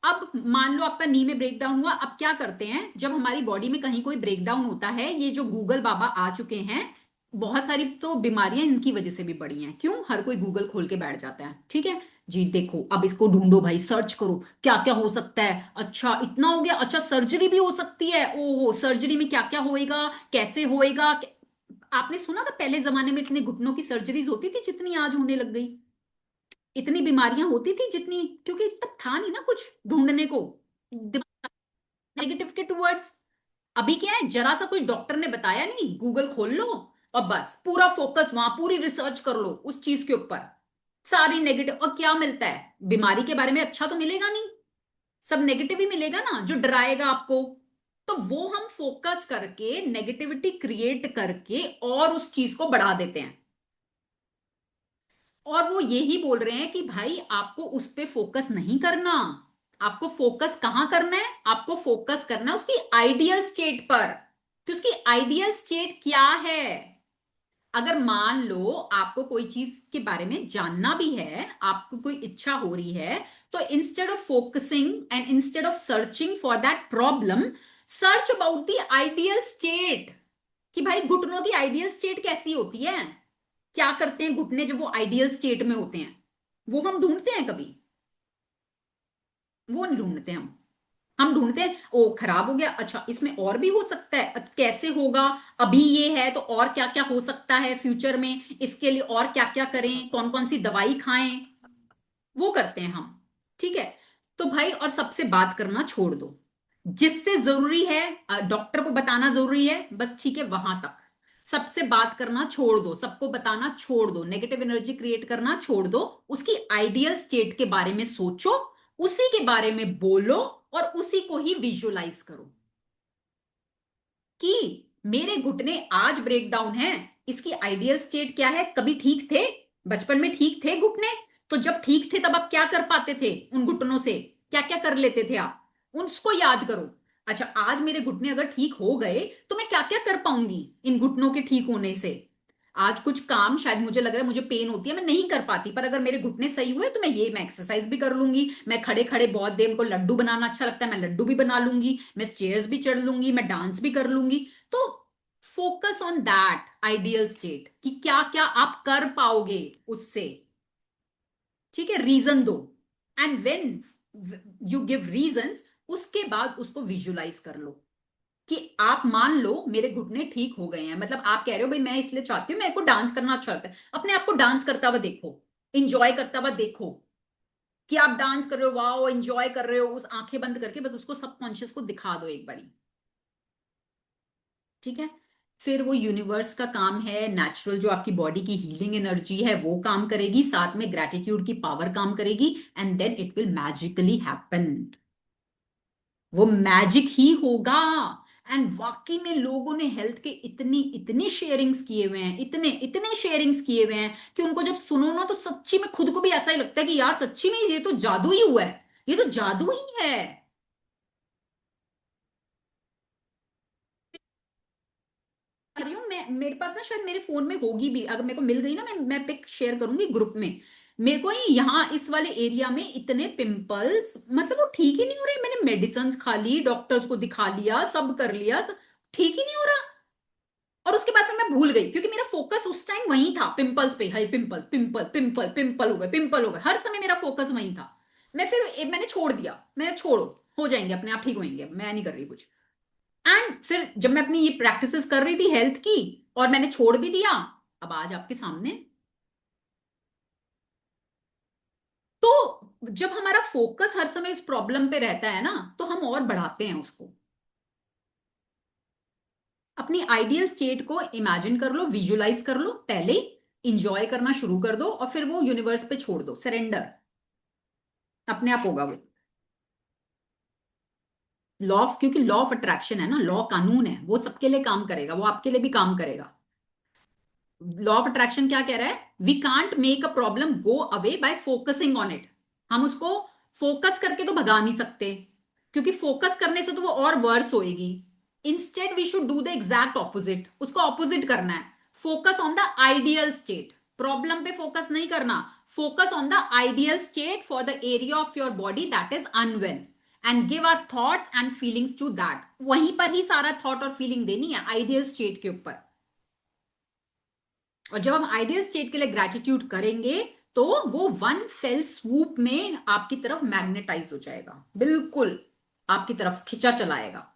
अब मान लो आपका नी में ब्रेक डाउन हुआ। अब क्या करते हैं, जब हमारी बॉडी में कहीं कोई ब्रेक डाउन होता है, ये जो गूगल बाबा आ चुके हैं, बहुत सारी तो बीमारियां इनकी वजह से भी बढ़ी हैं। क्यों? हर कोई गूगल खोल के बैठ जाता है। ठीक है जी, देखो अब इसको ढूंढो भाई, सर्च करो क्या क्या हो सकता है। अच्छा इतना हो गया, अच्छा सर्जरी भी हो सकती है, ओहो सर्जरी में क्या क्या होएगा, कैसे होएगा। आपने सुना था पहले जमाने में इतने घुटनों की सर्जरीज होती थी जितनी आज होने लग गई, इतनी बीमारियां होती थी जितनी, क्योंकि तब था नहीं ना कुछ ढूंढने को नेगेटिव के टूवर्ड्स। अभी क्या है, जरा सा कुछ डॉक्टर ने बताया नहीं, गूगल खोल लो और बस पूरा फोकस वहां, पूरी रिसर्च कर लो उस चीज के ऊपर, सारी नेगेटिव। और क्या मिलता है बीमारी के बारे में? अच्छा तो मिलेगा नहीं, सब नेगेटिव ही मिलेगा ना, जो डराएगा आपको। तो वो हम फोकस करके नेगेटिविटी क्रिएट करके और उस चीज को बढ़ा देते हैं। और वो यही बोल रहे हैं कि भाई आपको उस पे फोकस नहीं करना, आपको फोकस कहां करना है, आपको फोकस करना है उसकी आइडियल स्टेट पर, कि उसकी आइडियल स्टेट क्या है। अगर मान लो आपको कोई चीज के बारे में जानना भी है, आपको कोई इच्छा हो रही है, तो instead of focusing and instead of searching for that problem, search about the ideal state, कि भाई घुटनों की आइडियल स्टेट कैसी होती है, क्या करते हैं घुटने जब वो आइडियल स्टेट में होते हैं। वो हम ढूंढते हैं कभी? वो नहीं ढूंढते हम ढूंढते हैं ओ खराब हो गया, अच्छा इसमें और भी हो सकता है, कैसे होगा, अभी ये है तो और क्या क्या हो सकता है फ्यूचर में, इसके लिए और क्या क्या करें, कौन कौन सी दवाई खाएं, वो करते हैं हम। ठीक है, तो भाई और सबसे बात करना छोड़ दो, जिससे जरूरी है डॉक्टर को बताना जरूरी है, बस ठीक है वहां तक। सबसे बात करना छोड़ दो, सबको बताना छोड़ दो, नेगेटिव एनर्जी क्रिएट करना छोड़ दो, उसकी आइडियल स्टेट के बारे में सोचो, उसी के बारे में बोलो और उसी को ही विजुअलाइज करो कि मेरे घुटने आज ब्रेक डाउन है, इसकी आइडियल स्टेट क्या है। कभी ठीक थे, बचपन में ठीक थे घुटने, तो जब ठीक थे तब आप क्या कर पाते थे, उन घुटनों से क्या क्या कर लेते थे आप, उसको याद करो। अच्छा आज मेरे घुटने अगर ठीक हो गए तो मैं क्या क्या कर पाऊंगी इन घुटनों के ठीक होने से। आज कुछ काम शायद मुझे लग रहा है मुझे पेन होती है, मैं नहीं कर पाती, पर अगर मेरे घुटने सही हुए तो मैं एक्सरसाइज भी कर लूंगी, मैं खड़े खड़े बहुत देर को लड्डू बनाना अच्छा लगता है, मैं लड्डू भी बना लूंगी, मैं स्टेयर्स भी चढ़ लूंगी, मैं डांस भी कर लूंगी। तो focus on that ideal state कि क्या क्या आप कर पाओगे उससे। ठीक है, रीजन दो, and when you give reasons, उसके बाद उसको विजुअलाइज कर लो कि आप मान लो मेरे घुटने ठीक हो गए हैं, मतलब आप कह रहे हो भाई मैं इसलिए चाहती हूँ, मेरे को डांस करना अच्छा लगता है, अपने आप को डांस करता हुआ देखो, इंजॉय करता हुआ देखो कि आप डांस कर रहे हो, वाओ एंजॉय कर रहे हो, उस आंखें बंद करके बस उसको सबकॉन्शियस को दिखा दो एक बारी, ठीक है। फिर वो यूनिवर्स का काम है, नेचुरल जो आपकी बॉडी की हीलिंग एनर्जी है वो काम करेगी, साथ में ग्रेटिट्यूड की पावर काम करेगी, and then it will magically happen. वो मैजिक ही होगा। एंड वाकई में लोगों ने हेल्थ के इतनी इतनी शेयरिंग्स किए हुए हैं, इतने इतने शेयरिंग्स किए हुए हैं कि उनको जब सुनो ना तो सच्ची में खुद को भी ऐसा ही लगता है कि यार सच्ची में ये तो जादू ही हुआ है, ये तो जादू ही है। कर रही हूँ मैं, मेरे पास ना शायद मेरे फोन में होगी भी, अगर मेरे को मिल गई ना मैं पिक शेयर करूंगी ग्रुप में। मेरे को ही यहाँ इस वाले एरिया में इतने पिंपल्स, मतलब वो ठीक ही नहीं हो रहे, मैंने मेडिसिन खा ली, डॉक्टर्स को दिखा लिया, सब कर लिया, सब ठीक ही नहीं हो रहा। और उसके बाद फिर मैं भूल गई क्योंकि मेरा फोकस उस टाइम वहीं था, पिंपल्स पे, हाय पिंपल पिंपल पिंपल पिंपल हो गए, पिंपल हो गए, हर समय मेरा फोकस वहीं था। मैंने छोड़ दिया, मैं छोड़ो, हो जाएंगे अपने आप ठीक होंगे, मैं नहीं कर रही कुछ। एंड फिर जब मैं अपनी ये प्रैक्टिसेस कर रही थी हेल्थ की और मैंने छोड़ भी दिया, अब आज आपके सामने। तो जब हमारा फोकस हर समय इस प्रॉब्लम पे रहता है ना तो हम और बढ़ाते हैं उसको। अपनी आइडियल स्टेट को इमेजिन कर लो, विजुलाइज कर लो पहले, इंजॉय करना शुरू कर दो और फिर वो यूनिवर्स पे छोड़ दो, सरेंडर, अपने आप होगा वो। लॉ ऑफ, क्योंकि लॉ ऑफ अट्रैक्शन है ना, लॉ कानून है, वो सबके लिए काम करेगा, वो आपके लिए भी काम करेगा। लॉ ऑफ अट्रैक्शन क्या कह रहा है, we can't make a problem go away by focusing on it. हम उसको फोकस करके तो भगा नहीं सकते, क्योंकि फोकस करने से तो वो और वर्स होएगी। Instead we should do the exact opposite, उसको ऑपोजिट करना है, focus on the ideal state. Problem पे फोकस नहीं करना, focus on the ideal state for the area of your body that is unwell, and give our thoughts and feelings to that. वहीं पर ही सारा थॉट और फीलिंग देनी है, आइडियल स्टेट के ऊपर। और जब हम आइडियल स्टेट के लिए ग्रेटिट्यूड करेंगे तो वो वन फेल स्वूप में आपकी तरफ मैग्नेटाइज हो जाएगा, बिल्कुल आपकी तरफ खिंचा चलाएगा।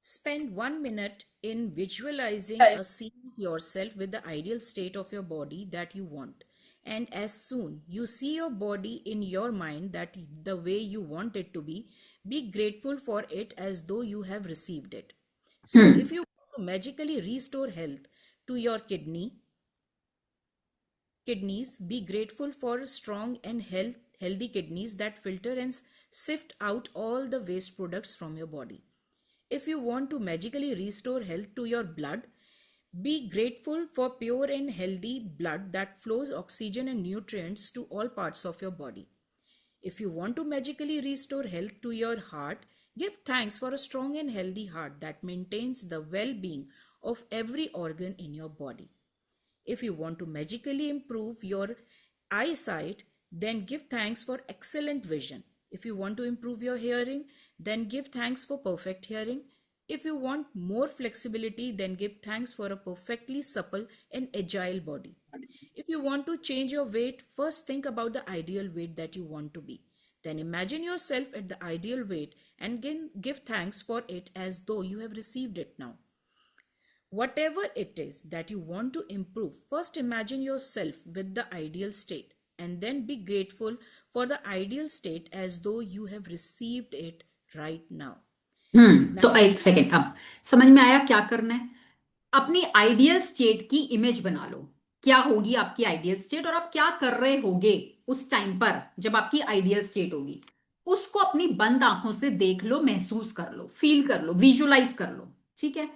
Spend 1 minute in visualizing a scene of yourself with the ideal state of your body that you want. And as soon you see your body in your mind that the way you want it to be grateful for it as though you have received it. So if you want to magically restore health to your kidneys, be grateful for strong and healthy kidneys that filter and sift out all the waste products from your body. If you want to magically restore health to your blood, be grateful for pure and healthy blood that flows oxygen and nutrients to all parts of your body. If you want to magically restore health to your heart, give thanks for a strong and healthy heart that maintains the well-being of every organ in your body. If you want to magically improve your eyesight, then give thanks for excellent vision. If you want to improve your hearing, then give thanks for perfect hearing. If you want more flexibility, then give thanks for a perfectly supple and agile body. If you want to change your weight, first think about the ideal weight that you want to be. Then imagine yourself at the ideal weight and give thanks for it as though you have received it now. Whatever it is that you want to improve, first imagine yourself with the ideal state and then be grateful for the ideal state as though you have received it right now. तो एक सेकेंड, अब समझ में आया क्या करना है। अपनी आइडियल स्टेट की इमेज बना लो, क्या होगी आपकी आइडियल स्टेट और आप क्या कर रहे होगे उस टाइम पर जब आपकी आइडियल स्टेट होगी, उसको अपनी बंद आंखों से देख लो, महसूस कर लो, फील कर लो, विजुलाइज कर लो, ठीक है।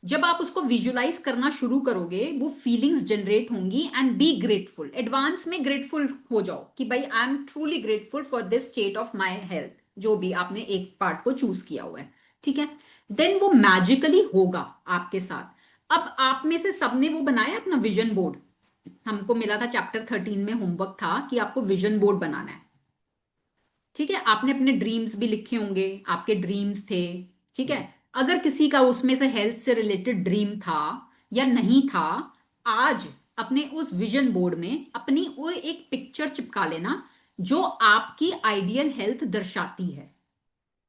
जब आप उसको विजुलाइज करना शुरू करोगे वो फीलिंग्स जनरेट होंगी, एंड बी ग्रेटफुल, एडवांस में ग्रेटफुल हो जाओ कि भाई I am truly grateful for this state of my health, जो भी आपने एक पार्ट को चूज किया हुआ है, ठीक है। देन वो मैजिकली होगा आपके साथ। अब आप में से सबने वो बनाया अपना विजन बोर्ड, हमको मिला था चैप्टर 13 में होमवर्क था कि आपको विजन बोर्ड बनाना है, ठीक है। आपने अपने ड्रीम्स भी लिखे होंगे, आपके ड्रीम्स थे, ठीक है। अगर किसी का उसमें से हेल्थ से रिलेटेड ड्रीम था या नहीं था, आज अपने उस विजन बोर्ड में अपनी वो एक पिक्चर चिपका लेना जो आपकी आइडियल हेल्थ दर्शाती है।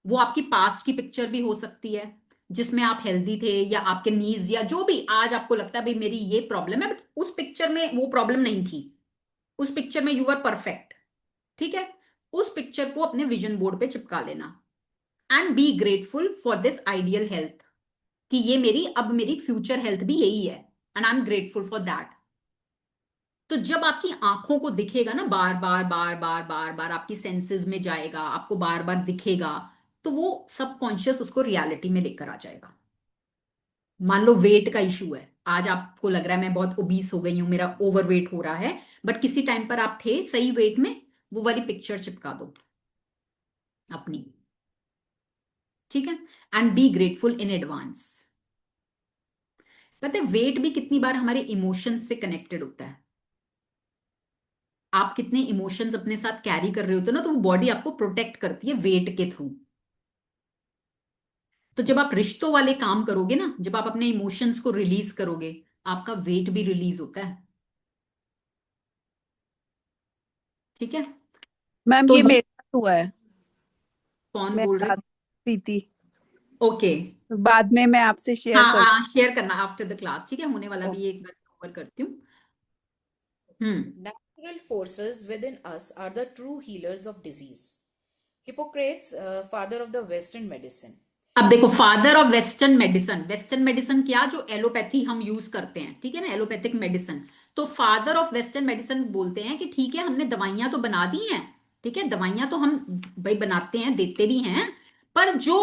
वो आपकी पास्ट की पिक्चर भी हो सकती है, जिसमें आप हेल्दी थे, या आपके नीज, या जो भी आज आपको लगता है भाई मेरी ये प्रॉब्लम है, बट उस पिक्चर में वो प्रॉब्लम नहीं थी, उस पिक्चर में यू आर परफेक्ट, ठीक है। उस पिक्चर को अपने विजन बोर्ड पे चिपका लेना and be grateful for this ideal health, कि ये मेरी अब मेरी फ्यूचर हेल्थ भी यही है, and I am grateful for that. तो जब आपकी आंखों को दिखेगा ना, बार बार बार बार बार बार आपकी सेंसेस में जाएगा, आपको बार बार दिखेगा, तो वो सबकॉन्शियस उसको रियलिटी में लेकर आ जाएगा। मान लो वेट का इशू है, आज आपको लग रहा है मैं बहुत ओबीस हो गई हूं, मेरा ओवरवेट हो रहा है, बट किसी टाइम पर आप थे सही वेट में, वो वाली पिक्चर चिपका दो अपनी, ठीक है। And be grateful in advance. पता है वेट भी कितनी बार हमारे इमोशंस से कनेक्टेड होता है। आप कितने इमोशंस अपने साथ कैरी कर रहे होते हो ना, तो वो बॉडी आपको प्रोटेक्ट करती है वेट के थ्रू। तो जब आप रिश्तों वाले काम करोगे ना, जब आप अपने इमोशंस को रिलीज करोगे, आपका वेट भी रिलीज होता है, ठीक है। मैम तो ये ये मेरे साथ हुआ है। कौन मैं बोल रहे बता रही थी, हो? ओके, बाद में मैं आपसे शेयर हाँ करूँ। हाँ, शेयर करना आफ्टर द क्लास, ठीक है, होने वाला भी, एक बार कवर करती हूँ। Natural forces within us are the true healers of disease. Hippocrates, father of the Western medicine. अब देखो, father of western medicine, western medicine क्या, जो एलोपैथी हम यूज करते हैं, ठीक है ना, एलोपैथिक मेडिसिन। तो फादर ऑफ वेस्टर्न मेडिसिन बोलते हैं कि ठीक है, हमने दवाइयां तो बना दी हैं, ठीक है, दवाइयां तो हम भाई बनाते हैं, देते भी हैं, पर जो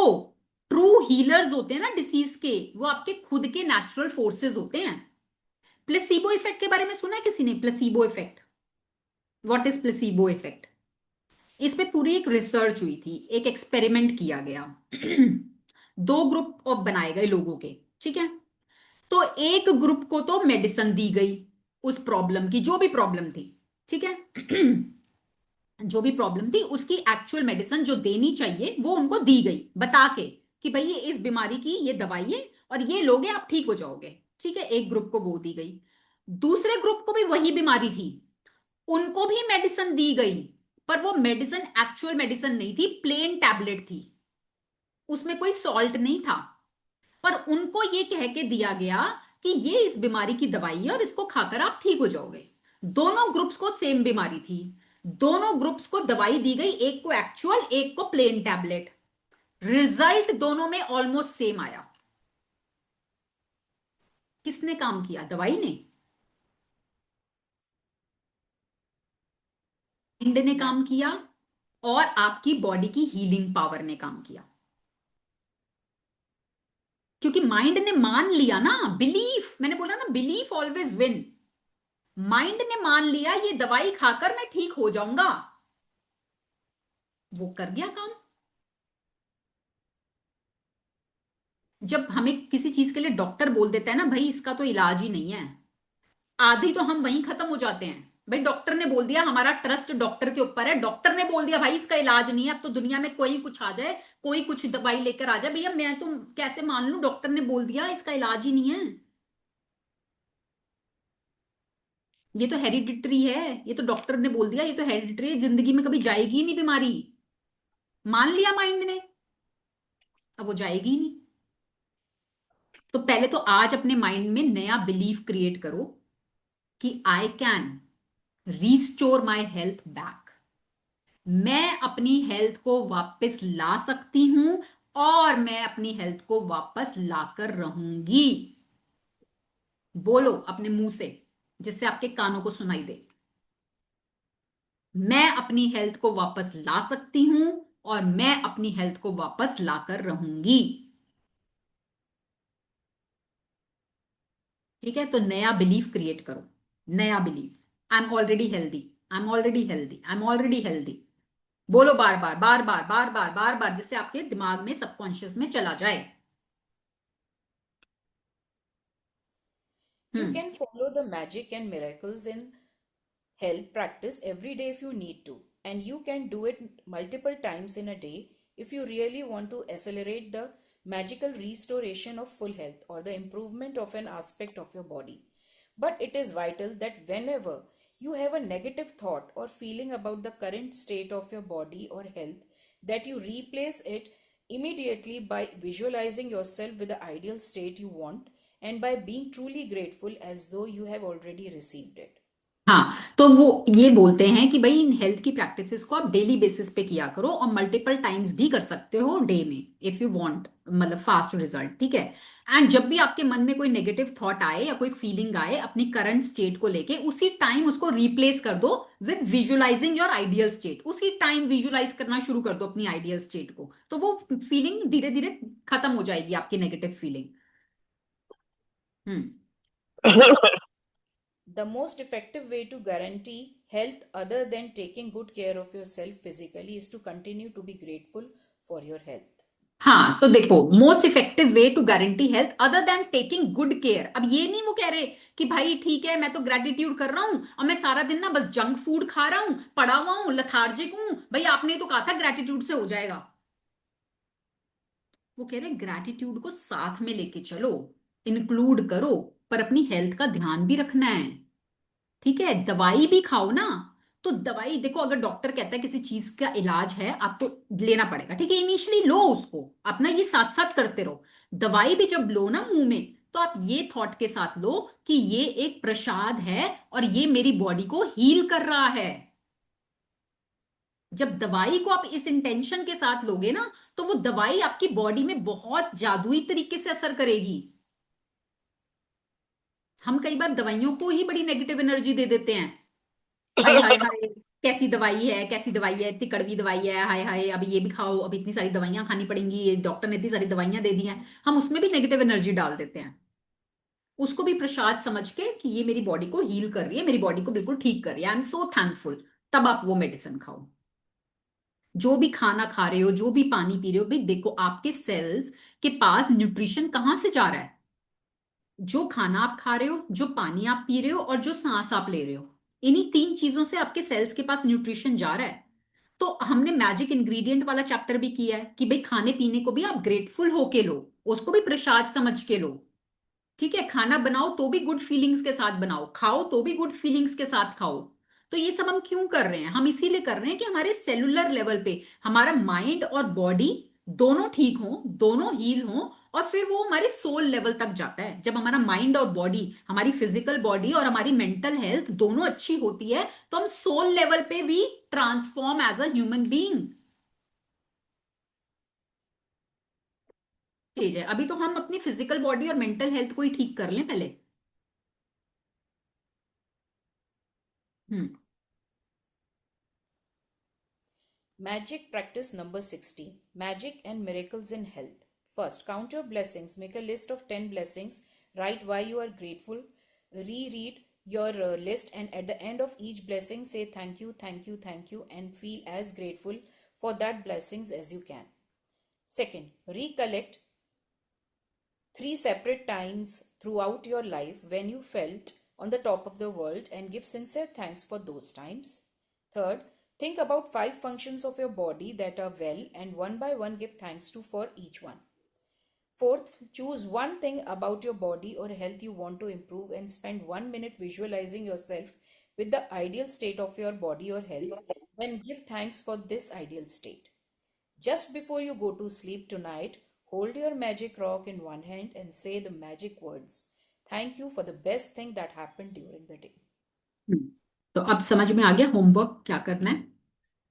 ट्रू हीलर्स होते हैं ना डिसीज के, वो आपके खुद के नेचुरल फोर्सेस होते हैं। प्लेसीबो इफेक्ट के बारे में सुना है किसी ने? Placebo effect, what is placebo effect? इस पे पूरी एक रिसर्च हुई थी, एक एक्सपेरिमेंट किया गया। दो ग्रुप ऑफ बनाए गए लोगों के, ठीक है। तो एक ग्रुप को तो मेडिसिन दी गई उस प्रॉब्लम की, जो भी प्रॉब्लम थी, ठीक है। जो भी प्रॉब्लम थी उसकी एक्चुअल मेडिसिन जो देनी चाहिए वो उनको दी गई, बता के कि भाई ये इस बीमारी की ये दवाई है और ये लोगे आप ठीक हो जाओगे, ठीक है। एक ग्रुप को वो दी गई, दूसरे ग्रुप को भी वही बीमारी थी, उनको भी मेडिसिन दी गई, पर वो मेडिसिन एक्चुअल मेडिसिन नहीं थी, प्लेन टैबलेट थी, उसमें कोई सॉल्ट नहीं था। पर उनको ये कह के दिया गया कि ये इस बीमारी की दवाई है और इसको खाकर आप ठीक हो जाओगे। दोनों ग्रुप्स को सेम बीमारी थी, दोनों ग्रुप्स को दवाई दी गई, एक को एक्चुअल, एक को प्लेन टैबलेट। रिजल्ट दोनों में ऑलमोस्ट सेम आया। किसने काम किया? दवाई ने, माइंड ने Na- काम किया, और आपकी बॉडी की हीलिंग पावर ने काम किया। क्योंकि माइंड ने मान लिया ना, बिलीफ, मैंने बोला ना, बिलीफ ऑलवेज विन। माइंड ने मान लिया ये दवाई खाकर मैं ठीक हो जाऊंगा, वो कर गया काम। जब हमें किसी चीज के लिए डॉक्टर बोल देता है ना भाई इसका तो इलाज ही नहीं है, आधी तो हम वहीं खत्म हो जाते हैं। भाई डॉक्टर ने बोल दिया, हमारा ट्रस्ट डॉक्टर के ऊपर है, डॉक्टर ने बोल दिया भाई इसका इलाज नहीं है, अब तो दुनिया में कोई कुछ आ जाए, कोई कुछ दवाई लेकर आ जाए, भैया मैं तो कैसे मान लूं, डॉक्टर ने बोल दिया इसका इलाज ही नहीं है, ये तो हेरिडिटरी है, ये तो डॉक्टर ने बोल दिया ये तो हेरिडिटरी है, जिंदगी में कभी जाएगी ही नहीं बीमारी, मान लिया माइंड ने, अब वो जाएगी ही नहीं। तो पहले तो आज अपने माइंड में नया बिलीफ क्रिएट करो कि I can restore my health back, मैं अपनी हेल्थ को वापस ला सकती हूं, और मैं अपनी हेल्थ को वापस लाकर रहूंगी। बोलो अपने मुंह से, जिससे आपके कानों को सुनाई दे, मैं अपनी हेल्थ को वापस ला सकती हूं, और मैं अपनी हेल्थ को वापस लाकर रहूंगी, ठीक है। तो नया बिलीफ क्रिएट करो, नया belief, I am already healthy, I am already healthy, I am already healthy. बोलो बार बार बार बार बार बार बार बार, जिससे आपके दिमाग में, सबकॉन्शियस में चला जाए। You can follow the magic and miracles in health practice every day if you need to, and you can do it multiple times in a day if you really want to accelerate the magical restoration of full health or the improvement of an aspect of your body. But it is vital that whenever you have a negative thought or feeling about the current state of your body or health, that you replace it immediately by visualizing yourself with the ideal state you want and by being truly grateful as though you have already received it. हाँ, तो वो ये बोलते हैं कि भाई इन हेल्थ की प्रैक्टिसेस को आप डेली बेसिस पे किया करो और मल्टीपल टाइम्स भी कर सकते हो डे में, इफ यू वांट मतलब फास्ट रिजल्ट, ठीक है। एंड जब भी आपके मन में कोई नेगेटिव थॉट आए या कोई फीलिंग आए अपनी करंट स्टेट को लेके, उसी टाइम उसको रिप्लेस कर दो with visualising your ideal state. उसी टाइम विजुअलाइज करना शुरू कर दो अपनी आइडियल स्टेट को, तो वो फीलिंग धीरे धीरे खत्म हो जाएगी, आपकी negative feeling. The most effective way to guarantee health other than taking good care of yourself physically is to continue to be grateful for your health. हाँ, तो देखो, most effective way to guarantee health other than taking good care. अब ये नहीं वो कह रहे कि भाई ठीक है मैं तो ग्रेटिट्यूड कर रहा हूं और मैं सारा दिन ना बस जंक फूड खा रहा हूं, पड़ा हुआ हूं, लथार्जिक हूं, भाई आपने तो कहा था ग्रेटिट्यूड से हो जाएगा। वो कह रहे ग्रेटिट्यूड को साथ में लेके चलो, इंक्लूड करो, पर अपनी हेल्थ का ध्यान भी रखना है, ठीक है। दवाई भी खाओ ना, तो दवाई देखो, अगर डॉक्टर कहता है किसी चीज का इलाज है आपको लेना पड़ेगा, ठीक है, इनिशियली लो उसको, अपना ये साथ साथ करते रहो। दवाई भी जब लो ना मुंह में, तो आप ये थॉट के साथ लो कि ये एक प्रसाद है और ये मेरी बॉडी को हील कर रहा है। जब दवाई को आप इस इंटेंशन के साथ लोगे ना, तो वो दवाई आपकी बॉडी में बहुत जादुई तरीके से असर करेगी। हम कई बार दवाइयों को ही बड़ी नेगेटिव एनर्जी दे देते हैं, हाय हाय हाय कैसी दवाई है, कैसी दवाई है, इतनी कड़वी दवाई है, हाय हाय अभी ये भी खाओ, अभी इतनी सारी दवाइयां खानी पड़ेंगी, ये डॉक्टर ने इतनी सारी दवाइयां दे दी हैं, हम उसमें भी नेगेटिव एनर्जी डाल देते हैं। उसको भी प्रसाद समझ के कि ये मेरी बॉडी को हील कर रही है, मेरी बॉडी को बिल्कुल ठीक कर रही है, आई एम सो थैंकफुल, तब आप वो मेडिसिन खाओ। जो भी खाना खा रहे हो, जो भी पानी पी रहे हो, भाई देखो आपके सेल्स के पास न्यूट्रिशन कहां से जा रहा है। जो खाना आप खा रहे हो, जो पानी आप पी रहे हो और जो सांस आप ले रहे हो, इन्हीं तीन चीजों से आपके सेल्स के पास न्यूट्रिशन जा रहा है। तो हमने मैजिक इंग्रेडिएंट वाला चैप्टर भी किया है कि भाई खाने पीने को भी आप ग्रेटफुल होके लो, उसको भी प्रसाद समझ के लो, ठीक है। खाना बनाओ तो भी गुड फीलिंग्स के साथ बनाओ, खाओ तो भी गुड फीलिंग्स के साथ खाओ। तो ये सब हम क्यों कर रहे हैं? हम इसीलिए कर रहे हैं कि हमारे सेलुलर लेवल पे हमारा माइंड और बॉडी दोनों ठीक हो, दोनों हील हो, और फिर वो हमारे सोल लेवल तक जाता है। जब हमारा माइंड और बॉडी, हमारी फिजिकल बॉडी और हमारी मेंटल हेल्थ दोनों अच्छी होती है, तो हम सोल लेवल पे भी transform as a human being. ठीक है, अभी तो हम अपनी फिजिकल बॉडी और मेंटल हेल्थ को ही ठीक कर लें पहले। हम्म। Magic practice number 16. Magic and miracles in health. First, count your blessings. Make a list of 10 blessings. Write why you are grateful. Reread your list, and at the end of each blessing, say thank you, thank you, thank you, and feel as grateful for that blessings as you can. Second, recollect 3 separate times throughout your life when you felt on the top of the world and give sincere thanks for those times. Third, think about 5 functions of your body that are well and one by one give thanks to for each one. Fourth, choose one thing about your body or health you want to improve and spend 1 minute visualizing yourself with the ideal state of your body or health. Then give thanks for this ideal state. Just before you go to sleep tonight, hold your magic rock in one hand and say the magic words. Thank you for the best thing that happened during the day. तो अब समझ में आ गया होमवर्क क्या करना है।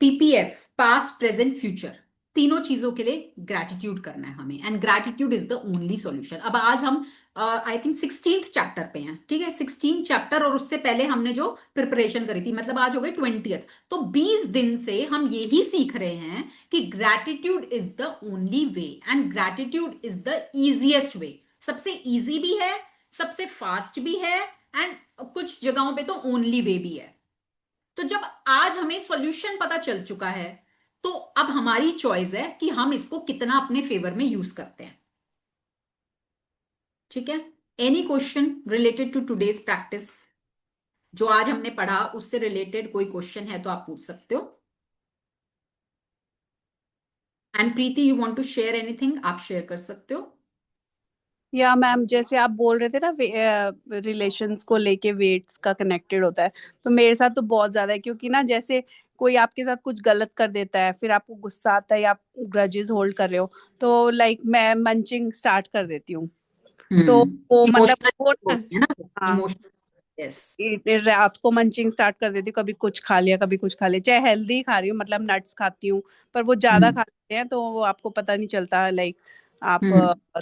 पीपीएफ, पास्ट प्रेजेंट फ्यूचर, तीनों चीजों के लिए ग्रैटिट्यूड करना है हमें, and gratitude is the only solution. अब आज हम आई थिंक 16th चैप्टर पे हैं, ठीक है, 16th चैप्टर, और उससे पहले हमने जो प्रिपरेशन करी थी, मतलब आज हो गई 20th। तो 20 दिन से हम यही सीख रहे हैं कि gratitude is the only way, and gratitude is the easiest way. सबसे इजी भी है, सबसे फास्ट भी है, एंड कुछ जगहों पे तो ओनली वे भी है। तो जब आज हमें सॉल्यूशन पता चल चुका है, तो अब हमारी चॉइस है कि हम इसको कितना अपने फेवर में यूज करते हैं, ठीक है। Any question related to today's practice? जो आज हमने पढ़ा उससे रिलेटेड कोई क्वेश्चन है तो आप पूछ सकते हो। And Preeti, you want to share anything? आप शेयर कर सकते हो। या मैम, जैसे आप बोल रहे थे ना रिलेशंस को लेके वेट्स का कनेक्टेड होता है, तो मेरे साथ तो बहुत ज्यादा है, क्योंकि ना जैसे कोई आपके साथ कुछ गलत कर देता है, फिर आपको गुस्सा आता है या आप ग्रजेस होल्ड कर रहे हो, तो लाइक मैं मंचिंग स्टार्ट कर देती हूँ। तो वो मतलब इमोशनल वो ना, होती है ना, हाँ, इमोशनल। यस। रात को मंचिंग स्टार्ट कर देती हूँ, कभी कुछ खा लिया कभी कुछ खा लिया, चाहे हेल्दी खा रही हूँ, मतलब नट्स खाती हूँ, पर वो ज्यादा खा लेते हैं तो वो आपको पता नहीं चलता, लाइक आप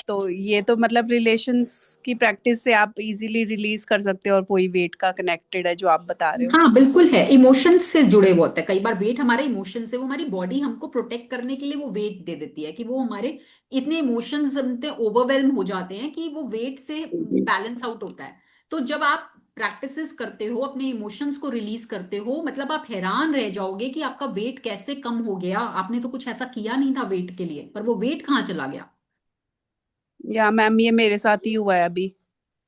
तो ये तो मतलब रिलेशंस की प्रैक्टिस से आप इजीली रिलीज कर सकते हो, और वही वेट का कनेक्टेड है जो आप बता रहे हो। हाँ बिल्कुल है, इमोशंस से जुड़े हुए होते हैं कई बार वेट, हमारे इमोशन से, वो हमारी बॉडी हमको प्रोटेक्ट करने के लिए वो वेट दे देती है कि वो हमारे इतने इमोशंस इतने ओवरवेल्म हो जाते हैं कि वो वेट से बैलेंस आउट होता है। तो जब आप प्रैक्टिसेस करते हो, अपने इमोशंस को रिलीज करते हो, मतलब आप हैरान रह जाओगे कि आपका वेट कैसे कम हो गया। आपने तो कुछ ऐसा किया नहीं था वेट के लिए, पर वो वेट कहाँ चला गया। या मैम, ये मेरे साथ ही हुआ है अभी।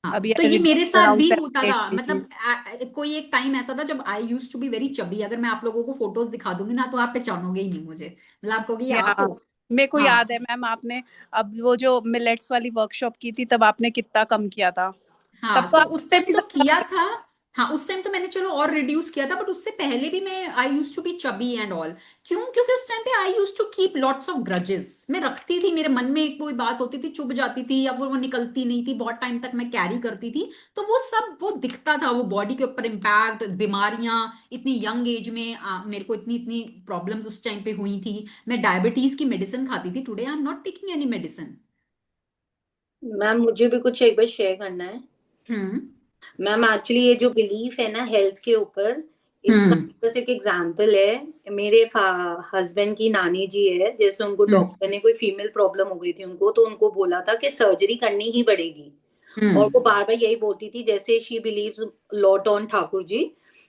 हाँ अभी तो आई ये मेरे रिड्यूस्ड साथ अराउंड भी होता 78 था, मतलब kgs। कोई एक टाइम ऐसा था जब I use to be very chubby. अगर मैं आप लोगों को फोटोज दिखा दूंगी ना तो आप पहचानोगे ही नहीं मुझे, मतलब आप कहोगे ये या आप हो। मेरे को याद हाँ है मैम, आपने अब वो जो मिलेट्स वाली वर्कशॉप की थी, तब आपने कितना कम किया था। तब हाँ, तो तो आप उस उससे टाइम भी तो ज्यादा किया थे। था। हाँ उस टाइम तो मैंने चलो और रिड्यूस किया था, बट उससे पहले भी मैं I use to be chubby and all. क्यों? क्योंकि उस टाइम पे I use to keep lots of grudges, मैं रखती थी, मेरे मन में एक कोई बात होती थी, चुभ जाती थी या फिर वो निकलती नहीं थी, बहुत टाइम तक मैं कैरी करती थी। तो वो सब वो दिखता था, वो बॉडी के ऊपर इम्पैक्ट, बीमारियां, इतनी यंग एज में मेरे को इतनी इतनी प्रॉब्लम्स उस टाइम पे हुई थी। मैं डायबिटीज की मेडिसिन खाती थी, today I am not taking any medicine. Ma'am मुझे भी कुछ एक बार शेयर करना है। हम्म मैम एक्चुअली ये जो बिलीफ है ना हेल्थ के ऊपर, इसका हम्म बस एक एग्जांपल है। मेरे हस्बैंड की नानी जी है, जैसे उनको हम्म डॉक्टर ने कोई फीमेल प्रॉब्लम हो गई थी उनको, तो उनको बोला था कि सर्जरी करनी ही पड़ेगी। और हम्म वो बार बार यही बोलती थी, जैसे she believes lot on Thakur ji,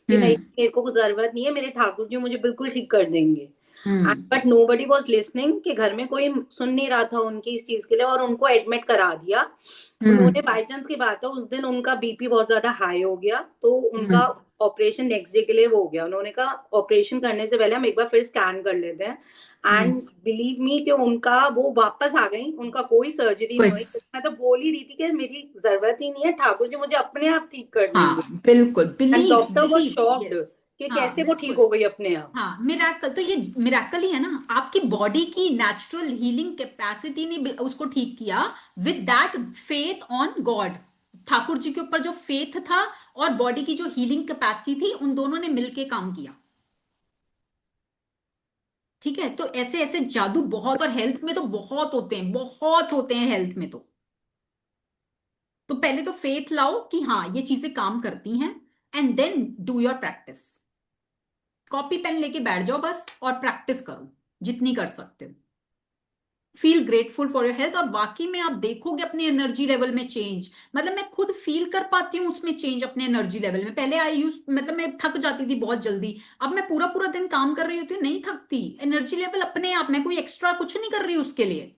कि नहीं हम्म मेरे को जरूरत नहीं है, मेरे ठाकुर जी मुझे बिल्कुल ठीक कर देंगे। Hmm but nobody was listening, कि घर में कोई सुन नहीं रहा था उनकी इस चीज के लिए, और उनको एडमिट करा दिया। उन्होंने हम्म बाई चांस की बात है, उस दिन उनका बीपी बहुत ज्यादा हाई हो गया, तो उनका हम्म ऑपरेशन नेक्स्ट डे के लिए वो हो गया। उन्होंने कहा ऑपरेशन करने से पहले हम एक बार फिर स्कैन कर लेते हैं। हम्म। एंड बिलीव मी कि उनका वो वापस आ गई, उनका कोई सर्जरी नहीं हुई। बस। मैं तो बोल ही रही थी कि मेरी जरूरत ही नहीं है, ठाकुर जी मुझे अपने आप ठीक कर देंगे। हाँ बिल्कुल, and believe doctor was believe. Shocked yes. कि हाँ कैसे वो ठीक बिल्कुल। हो गई अपने आप। हाँ मिराकल, तो ये मिराकल ही है ना, आपकी बॉडी की नेचुरल हीलिंग कैपेसिटी ने उसको ठीक किया with that faith on God. Thakur ji के ऊपर जो फेथ था और बॉडी की जो हीलिंग कैपेसिटी थी, उन दोनों ने मिलके काम किया। ठीक है, तो ऐसे ऐसे जादू बहुत, और हेल्थ में तो बहुत होते हैं, बहुत होते हैं हेल्थ में तो पहले तो फेथ लाओ कि हाँ ये चीजें काम करती हैं, and then do your practice. Copy pen लेके बैठ जाओ बस और प्रैक्टिस करो जितनी कर सकते हो। Feel grateful for your health, और वाकई में आप देखोगे अपने एनर्जी लेवल में चेंज। मतलब मैं खुद फील कर पाती हूँ उसमें चेंज अपने एनर्जी लेवल में। पहले आई यूज, मतलब मैं थक जाती थी बहुत जल्दी, अब मैं पूरा पूरा दिन काम कर रही होती हूँ, नहीं थकती। एनर्जी लेवल अपने आप, मैं कोई एक्स्ट्रा कुछ नहीं कर रही हूँ उसके लिए।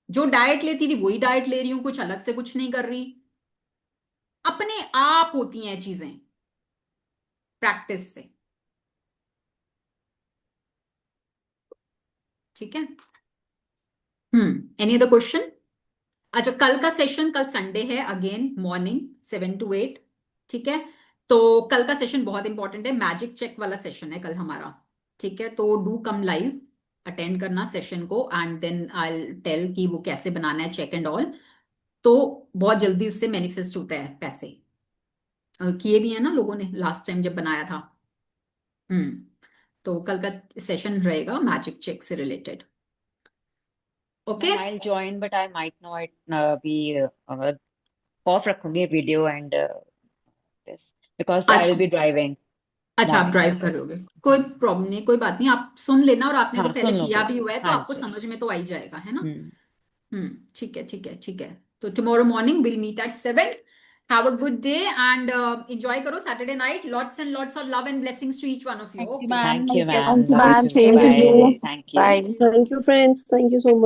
जो डाइट लेती थी वही डाइट ले रही हूँ, कुछ अलग से कुछ नहीं कर रही। अपने आप होती हैं चीजें प्रैक्टिस से। ठीक है। Any other question? अच्छा, कल का सेशन, कल संडे है, अगेन मॉर्निंग 7 to 8। ठीक है, तो कल का सेशन बहुत इंपॉर्टेंट है, मैजिक चेक वाला सेशन है कल हमारा। ठीक है, तो डू कम लाइव, अटेंड करना सेशन को, एंड देन आई टेल कि वो कैसे बनाना है चेक एंड ऑल। तो बहुत जल्दी उससे मैनिफेस्ट होता है पैसे। किए भी है ना लोगों ने लास्ट टाइम जब बनाया था। तो कल का सेशन रहेगा मैजिक चेक से related. Okay. Ma'am, I'll join, but I might not be off रखूंगी video and this because I will अच्छा। be driving अच्छा, आप morning में ड्राइव तो करोगे, कोई प्रॉब्लम नहीं, कोई बात नहीं, आप सुन लेना, और आपने तो हाँ पहले सुन किया लूंगी। भी हुआ है तो हाँ आपको जी। समझ में तो आ ही जाएगा, है ना। हम्म। ठीक है ठीक है ठीक है। तो tomorrow morning will meet at 7। Have a good day and enjoy करो Saturday night. Lots and lots of love and blessings to each one of you. Thank you, okay. ma'am. Thank you, Thank you. ma'am. Thank you, Love you ma'am. too. Same to Bye. you. Thank you. Bye. Thank you friends, thank you so much.